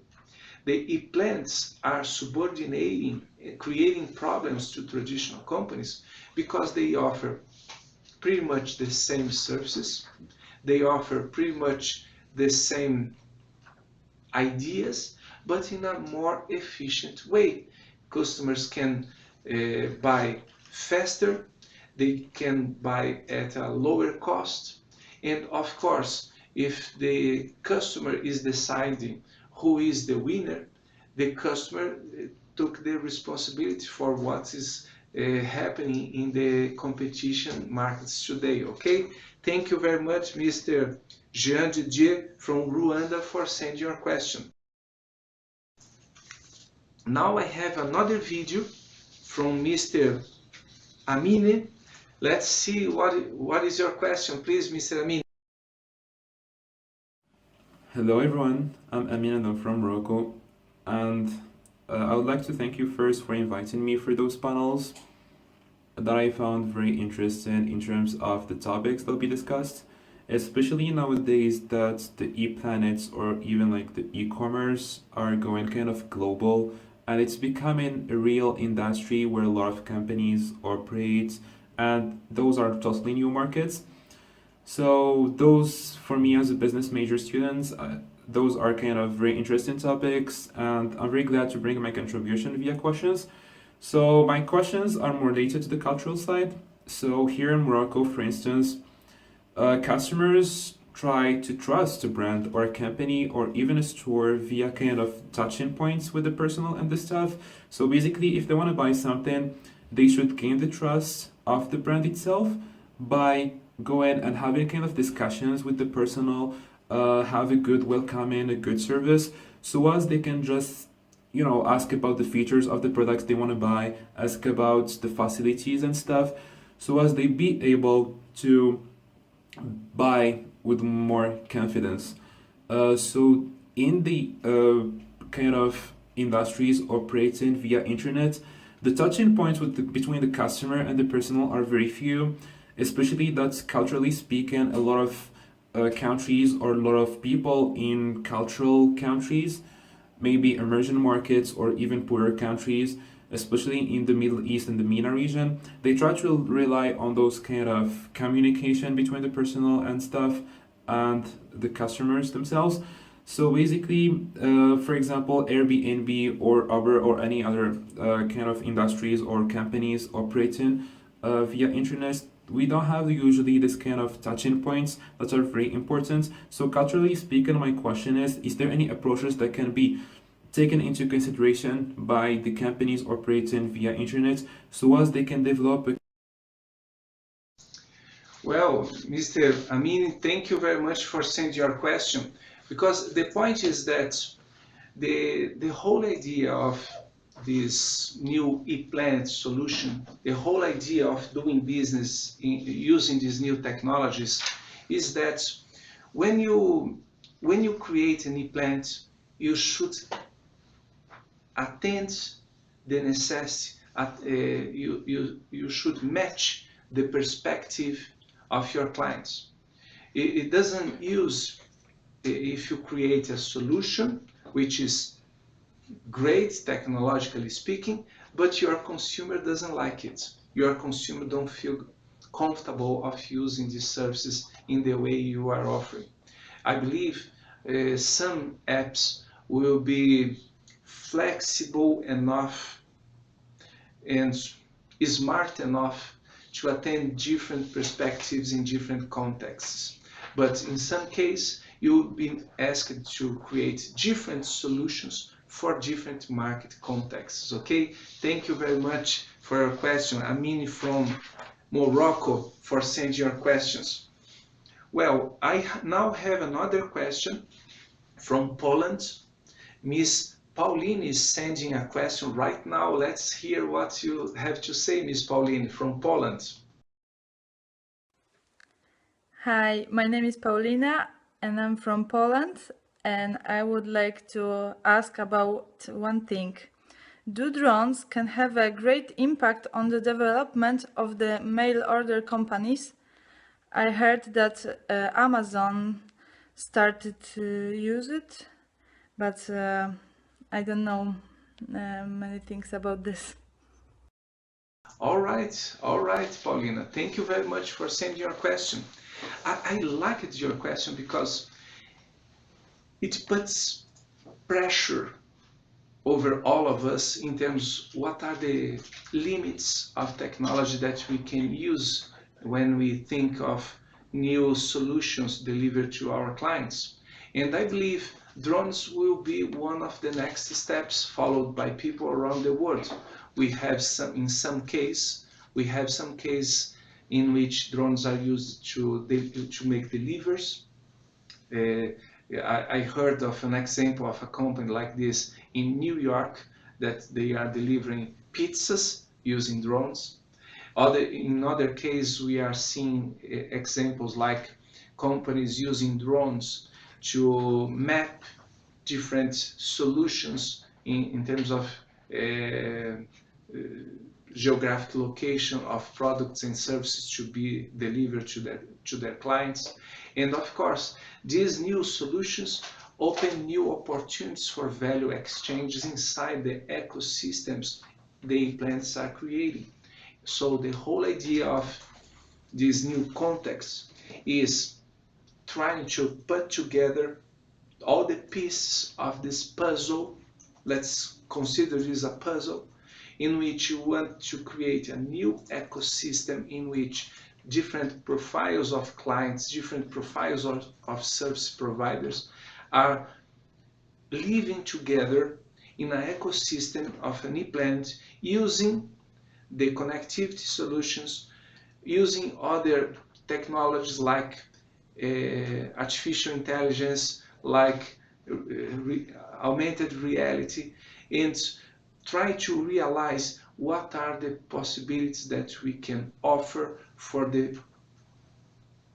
The e-plants are subordinating, creating problems to traditional companies because they offer pretty much the same services, they offer pretty much the same ideas, but in a more efficient way. Customers can buy faster, they can buy at a lower cost, and of course, if the customer is deciding who is the winner, the customer took the responsibility for what is happening in the competition markets today, okay? Thank you very much, Mr. Jean Didier from Rwanda, for sending your question. Now I have another video from Mr. Amine. Let's see what is your question, please, Mr. Amine. Hello everyone, I'm Amin and I'm from Morocco, and I would like to thank you first for inviting me for those panels that I found very interesting in terms of the topics that will be discussed, especially nowadays that the e-planets or even like the e-commerce are going kind of global, and it's becoming a real industry where a lot of companies operate, and those are totally new markets. So those, for me as a business major student, those are kind of very interesting topics, and I'm very glad to bring my contribution via questions. So my questions are more related to the cultural side. So here in Morocco, for instance, customers try to trust a brand or a company or even a store via kind of touching points with the personal and the staff. So basically, if they want to buy something, they should gain the trust of the brand itself by going and having kind of discussions with the personal, have a good welcoming, a good service, so as they can just, you know, ask about the features of the products they want to buy, ask about the facilities and stuff, so as they be able to buy with more confidence. So in the kind of industries operating via internet, the touching points between the customer and the personal are very few, especially that culturally speaking, a lot of countries or a lot of people in cultural countries, maybe emerging markets or even poorer countries, especially in the Middle East and the MENA region, they try to rely on those kind of communication between the personal and stuff and the customers themselves. So basically, for example, Airbnb or Uber or any other kind of industries or companies operating via internet, we don't have usually this kind of touching points that are very important. So culturally speaking, my question is there any approaches that can be taken into consideration by the companies operating via internet so as they can develop a... Well, Mr. Amin, thank you very much for sending your question, because the point is that the whole idea of this new e-planet solution, the whole idea of doing business using these new technologies is that when you create an e-planet, you should attend the necessity, you should match the perspective of your clients. It doesn't use, if you create a solution which is great technologically speaking, but your consumer doesn't like it. Your consumer don't feel comfortable of using these services in the way you are offering. I believe some apps will be flexible enough and smart enough to attend different perspectives in different contexts. But in some case, you'll be asked to create different solutions for different market contexts, okay? Thank you very much for your question. Amini from Morocco for sending your questions. Well, I now have another question from Poland. Miss Pauline is sending a question right now. Let's hear what you have to say, Miss Pauline from Poland. Hi, my name is Paulina and I'm from Poland, and I would like to ask about one thing. do drones can have a great impact on the development of the mail order companies? I heard that Amazon started to use it, but I don't know many things about this. All right, Paulina. Thank you very much for sending your question. I liked your question because it puts pressure over all of us in terms what are the limits of technology that we can use when we think of new solutions delivered to our clients. And I believe drones will be one of the next steps followed by people around the world. We have some case in which drones are used to make deliveries. I heard of an example of a company like this in New York that they are delivering pizzas using drones. In other cases, we are seeing examples like companies using drones to map different solutions in terms of geographic location of products and services to be delivered to their clients. And of course, these new solutions open new opportunities for value exchanges inside the ecosystems the plants are creating. So the whole idea of this new context is trying to put together all the pieces of this puzzle. Let's consider this a puzzle in which you want to create a new ecosystem in which different profiles of clients, different profiles of service providers are living together in an ecosystem of an e-planet using the connectivity solutions, using other technologies like artificial intelligence, like augmented reality, and try to realize what are the possibilities that we can offer for the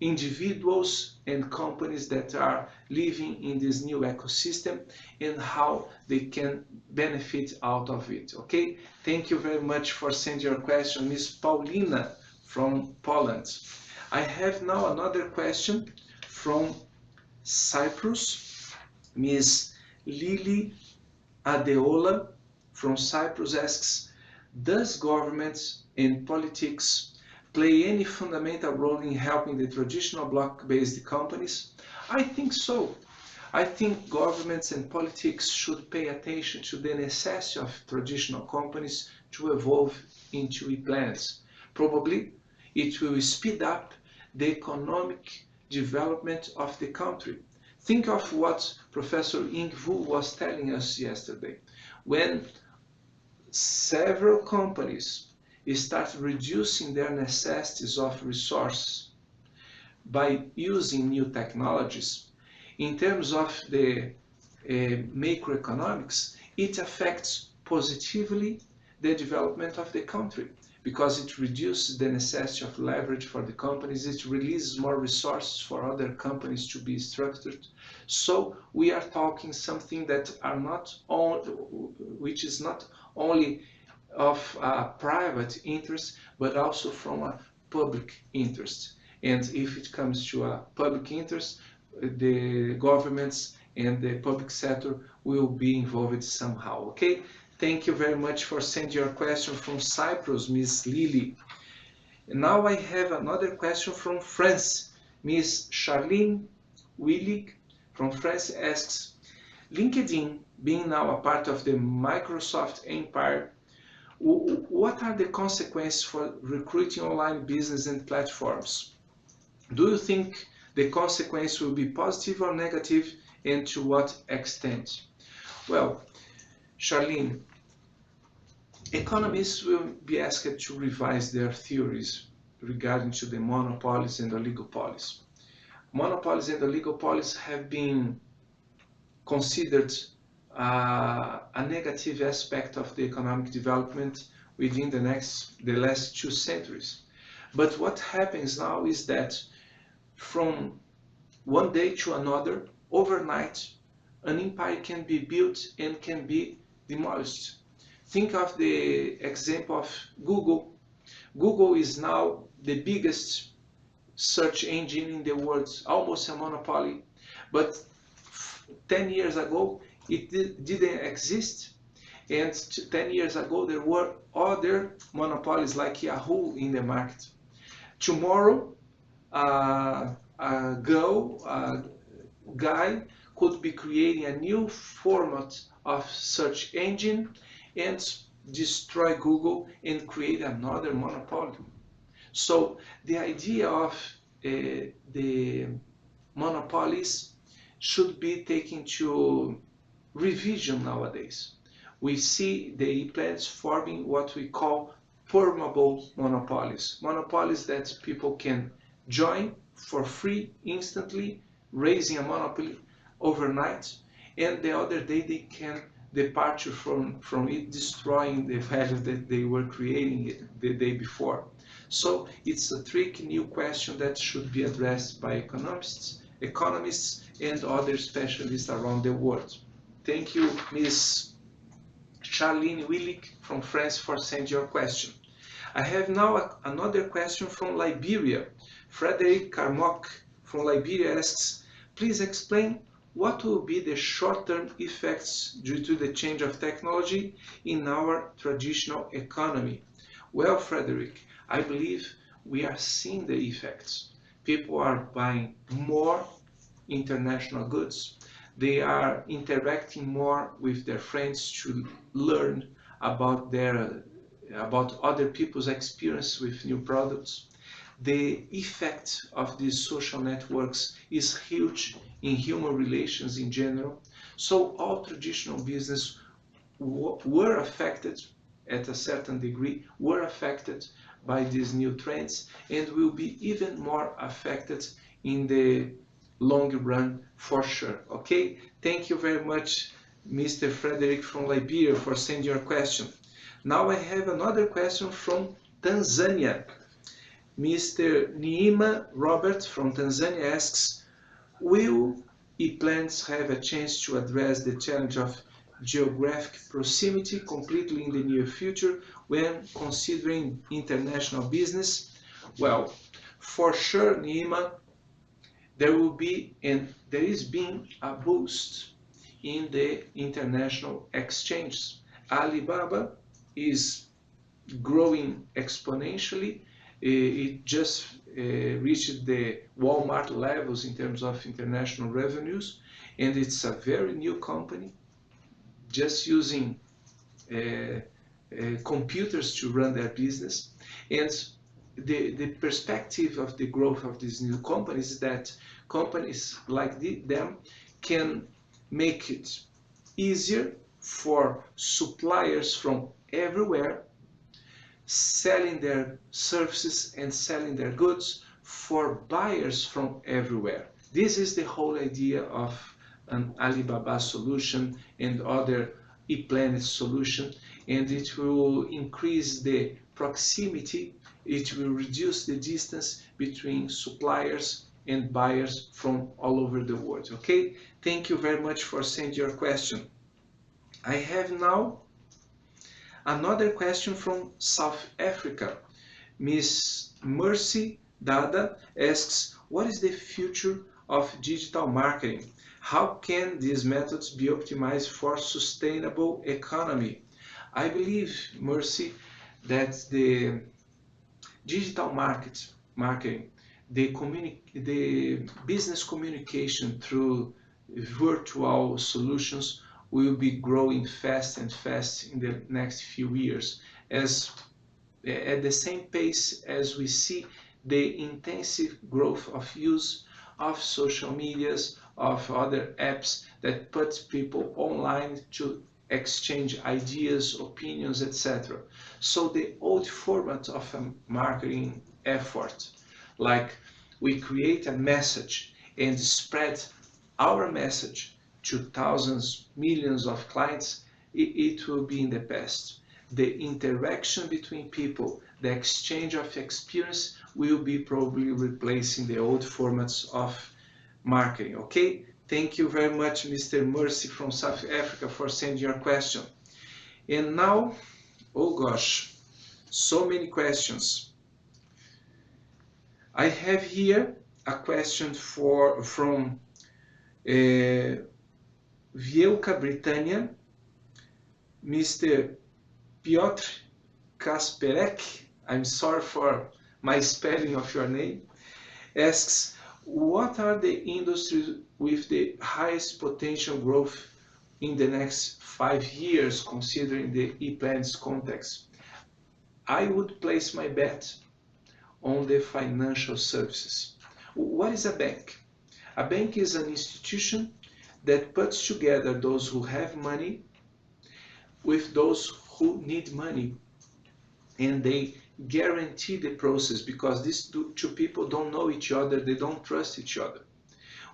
individuals and companies that are living in this new ecosystem and how they can benefit out of it. Okay, thank you very much for sending your question, Ms. Paulina from Poland. I have now another question from Cyprus. Ms. Lily Adeola from Cyprus asks, does governments and politics play any fundamental role in helping the traditional block-based companies? I think so. I think governments and politics should pay attention to the necessity of traditional companies to evolve into e-planets. Probably it will speed up the economic development of the country. Think of what Professor Ying Wu was telling us yesterday. When several companies start reducing their necessities of resources by using new technologies, in terms of the macroeconomics, it affects positively the development of the country because it reduces the necessity of leverage for the companies, it releases more resources for other companies to be structured. So we are talking something that are not all, which is not only of private interest, but also from a public interest. And if it comes to a public interest, the governments and the public sector will be involved somehow. Okay, thank you very much for sending your question from Cyprus, Ms. Lily. And now I have another question from France. Ms. Charlene Willig from France asks, LinkedIn being now a part of the Microsoft empire, what are the consequences for recruiting online business and platforms? Do you think the consequence will be positive or negative, and to what extent? Well, Charlene, economists will be asked to revise their theories regarding to the monopolies and oligopolies. Monopolies and oligopolies have been considered a negative aspect of the economic development within the last 2 centuries. But what happens now is that from one day to another, overnight, an empire can be built and can be demolished. Think of the example of Google. Google is now the biggest search engine in the world, almost a monopoly. But 10 years ago, it didn't exist. And 10 years ago, there were other monopolies like Yahoo in the market. Tomorrow, a guy could be creating a new format of search engine and destroy Google and create another monopoly. So the idea of the monopolies should be taken to revision nowadays. We see the e-plans forming what we call permeable monopolies. Monopolies that people can join for free instantly, raising a monopoly overnight, and the other day they can depart from it, destroying the value that they were creating the day before. So it's a tricky new question that should be addressed by economists and other specialists around the world. Thank you, Ms. Charlene Willick from France, for sending your question. I have now another question from Liberia. Frederick Carmock from Liberia asks, please explain what will be the short-term effects due to the change of technology in our traditional economy? Well, Frederick, I believe we are seeing the effects. People are buying more international goods. They are interacting more with their friends to learn about other people's experience with new products. The effect of these social networks is huge in human relations in general. So all traditional business were affected at a certain degree, were affected by these new trends, and will be even more affected in the long run for sure. Okay, thank you very much, Mr. Frederick from Liberia, for sending your question. Now I have another question from Tanzania. Mr. Neema Robert from Tanzania asks, will e-plans have a chance to address the challenge of geographic proximity completely in the near future when considering international business? Well, for sure, Neema, there will be, and there is being, a boost in the international exchanges. Alibaba is growing exponentially. It just reached the Walmart levels in terms of international revenues, and it's a very new company, just using computers to run their business. And the perspective of the growth of these new companies is that companies like them can make it easier for suppliers from everywhere selling their services and selling their goods for buyers from everywhere. This is the whole idea of an Alibaba solution and other e-planet solution, and it will increase the proximity, it will reduce the distance between suppliers and buyers from all over the world. Okay, thank you very much for sending your question. I have now another question from South Africa. Ms. Mercy Dada asks, what is the future of digital marketing? How can these methods be optimized for sustainable economy? I believe, Mercy, that the digital marketing, the business communication through virtual solutions will be growing fast and fast in the next few years, as at the same pace as we see the intensive growth of use of social medias, of other apps that put people online to exchange ideas, opinions, etc. So the old format of a marketing effort, like we create a message and spread our message to thousands, millions of clients, it will be in the past. The interaction between people, the exchange of experience will be probably replacing the old formats of marketing. Okay, thank you very much, Mr. Mercy from South Africa, for sending your question. And now, oh gosh, so many questions. I have here a question from Wielka Britannia, Mr. Piotr Kasperek, I'm sorry for my spelling of your name, asks, what are the industries with the highest potential growth in the next 5 years, considering the e-plans context? I would place my bet on the financial services. What is a bank? A bank is an institution that puts together those who have money with those who need money, and they guarantee the process because these two people don't know each other, they don't trust each other.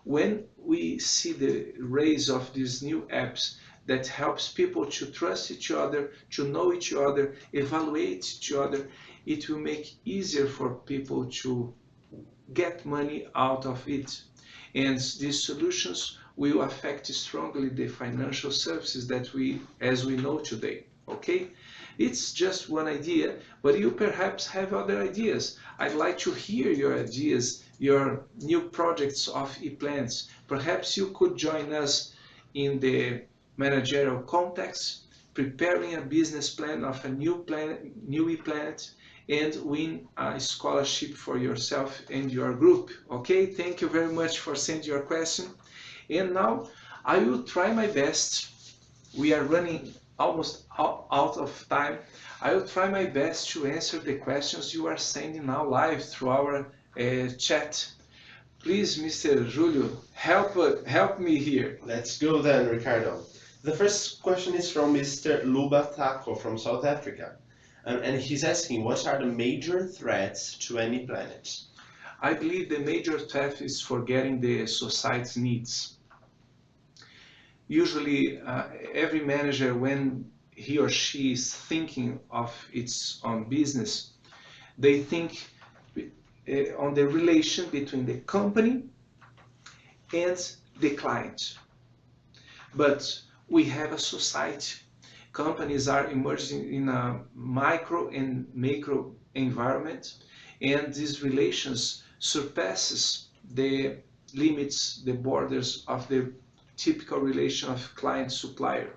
When we see the rise of these new apps that helps people to trust each other, to know each other, evaluate each other, it will make easier for people to get money out of it. And these solutions will affect strongly the financial services that as we know today, okay? It's just one idea, but you perhaps have other ideas. I'd like to hear your ideas, your new projects of e-plans. Perhaps you could join us in the managerial context, preparing a business plan of a new e-planet, and win a scholarship for yourself and your group. Okay, thank you very much for sending your question. And now I will try my best. We are running almost out of time. I will try my best to answer the questions you are sending now live through our chat. Please, Mr. Julio, help me here. Let's go then, Ricardo. The first question is from Mr. Luba Taco from South Africa. And he's asking, what are the major threats to any planet? I believe the major threat is forgetting the society's needs. Usually, every manager, when he or she is thinking of its own business, they think on the relation between the company and the client. But we have a society. Companies are emerging in a micro and macro environment, and these relations surpasses the limits, the borders of the typical relation of client-supplier.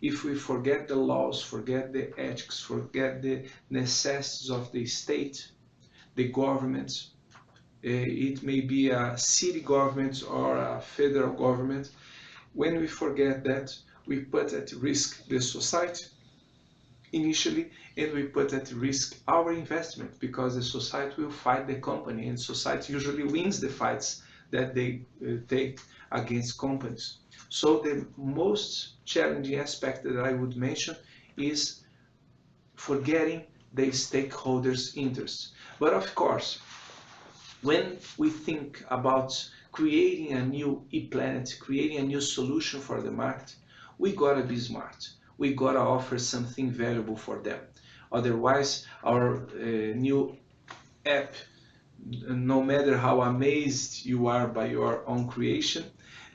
If we forget the laws, forget the ethics, forget the necessities of the state, the government, it may be a city government or a federal government, when we forget that, we put at risk the society initially, and we put at risk our investment, because the society will fight the company, and society usually wins the fights that they take against companies. So the most challenging aspect that I would mention is forgetting the stakeholders' interests. But of course, when we think about creating a new e-planet, creating a new solution for the market, we gotta be smart. We gotta offer something valuable for them. Otherwise, our new app, no matter how amazed you are by your own creation,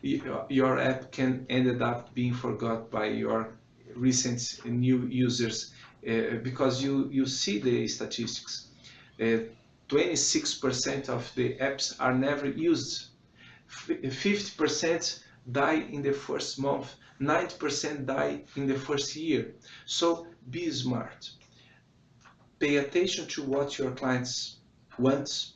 your app can end up being forgot by your recent new users, because you see the statistics. 26% of the apps are never used. 50% die in the first month. 90% die in the first year. So be smart. Pay attention to what your clients want,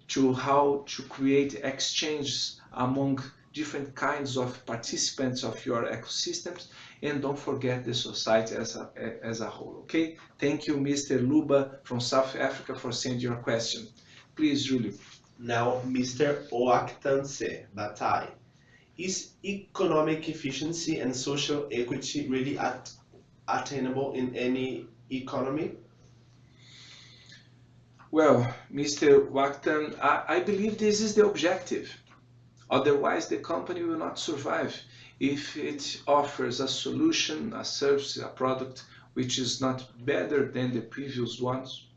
to how to create exchanges among different kinds of participants of your ecosystems, and don't forget the society as a whole. Okay? Thank you, Mr. Luba from South Africa, for sending your question. Please, Julio. Now, Mr. Oaktanse Batai. Is economic efficiency and social equity really attainable in any economy? Well, Mr. Waktan, I believe this is the objective. Otherwise, the company will not survive. If it offers a solution, a service, a product which is not better than the previous ones,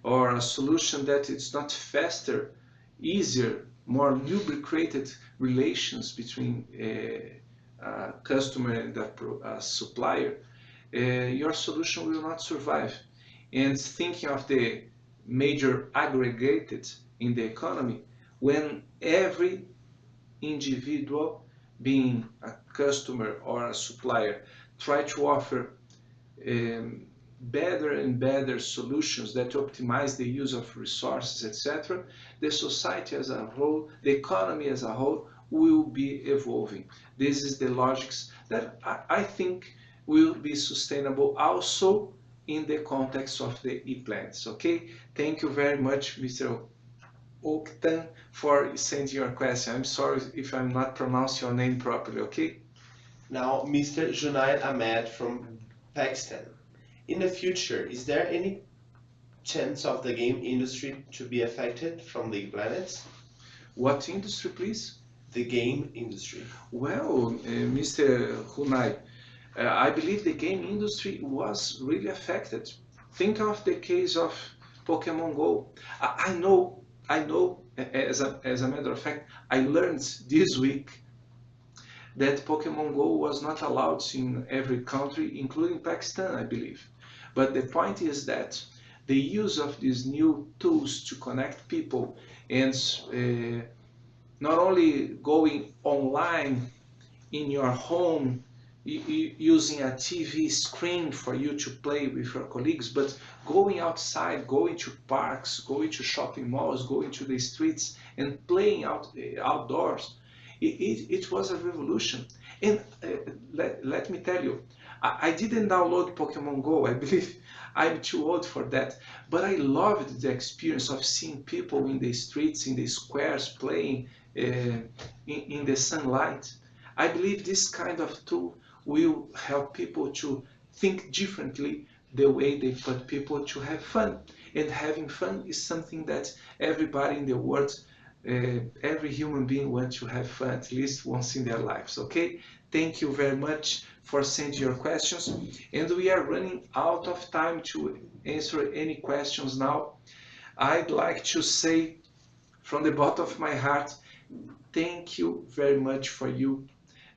or a solution that it's not faster, easier, more lubricated relations between a customer and a supplier, your solution will not survive. And thinking of the major aggregated in the economy, when every individual, being a customer or a supplier, try to offer better and better solutions that optimize the use of resources, etc., the society as a whole, the economy as a whole, will be evolving. This is the logics that I think will be sustainable also in the context of the e-plants. Okay, thank you very much, Mr. Oktan, for sending your question. I'm sorry if I'm not pronouncing your name properly, okay? Now, Mr. Junaid Ahmed from Pakistan. In the future, is there any chance of the game industry to be affected from the planets? What industry, please? The game industry. Well, Mr. Hunay, I believe the game industry was really affected. Think of the case of Pokemon Go. I know, as a matter of fact, I learned this week that Pokemon Go was not allowed in every country, including Pakistan, I believe. But the point is that the use of these new tools to connect people and not only going online in your home using a TV screen for you to play with your colleagues, but going outside, going to parks, going to shopping malls, going to the streets and playing outdoors. It was a revolution. And let me tell you, I didn't download Pokemon Go. I believe I'm too old for that. But I loved the experience of seeing people in the streets, in the squares, playing in the sunlight. I believe this kind of tool will help people to think differently the way they put people to have fun. And having fun is something that everybody in the world, every human being wants to have fun at least once in their lives, okay? Thank you very much for sending your questions. And we are running out of time to answer any questions now. I'd like to say from the bottom of my heart, thank you very much for you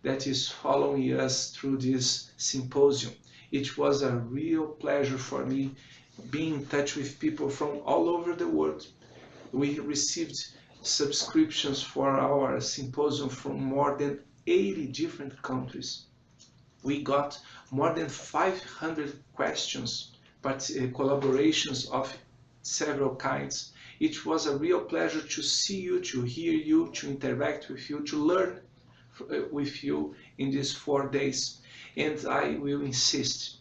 that is following us through this symposium. It was a real pleasure for me being in touch with people from all over the world. We received subscriptions for our symposium from more than 80 different countries. We got more than 500 questions, but collaborations of several kinds. It was a real pleasure to see you, to hear you, to interact with you, to learn with you in these 4 days. And I will insist,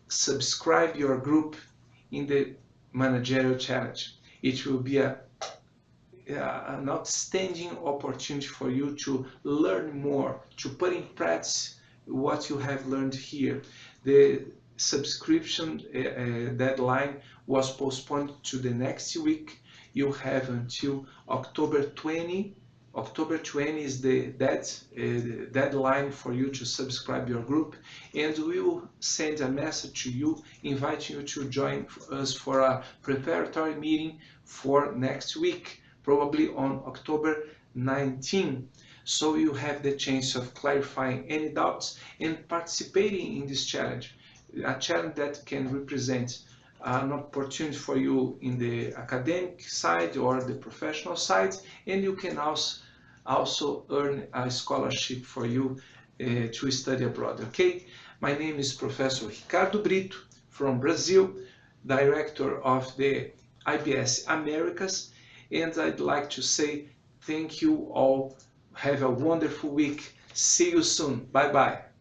subscribe your group in the Managerial Challenge. It will be an outstanding opportunity for you to learn more, to put in practice what you have learned here. The subscription deadline was postponed to the next week. You have until October 20. October 20 is the deadline for you to subscribe your group, and we will send a message to you inviting you to join us for a preparatory meeting for next week, probably on October 19. So you have the chance of clarifying any doubts and participating in this challenge, a challenge that can represent an opportunity for you in the academic side or the professional side, and you can also earn a scholarship for you to study abroad, okay? My name is Professor Ricardo Brito from Brazil, Director of the IBS Americas, and I'd like to say thank you all. Have a wonderful week. See you soon. Bye-bye.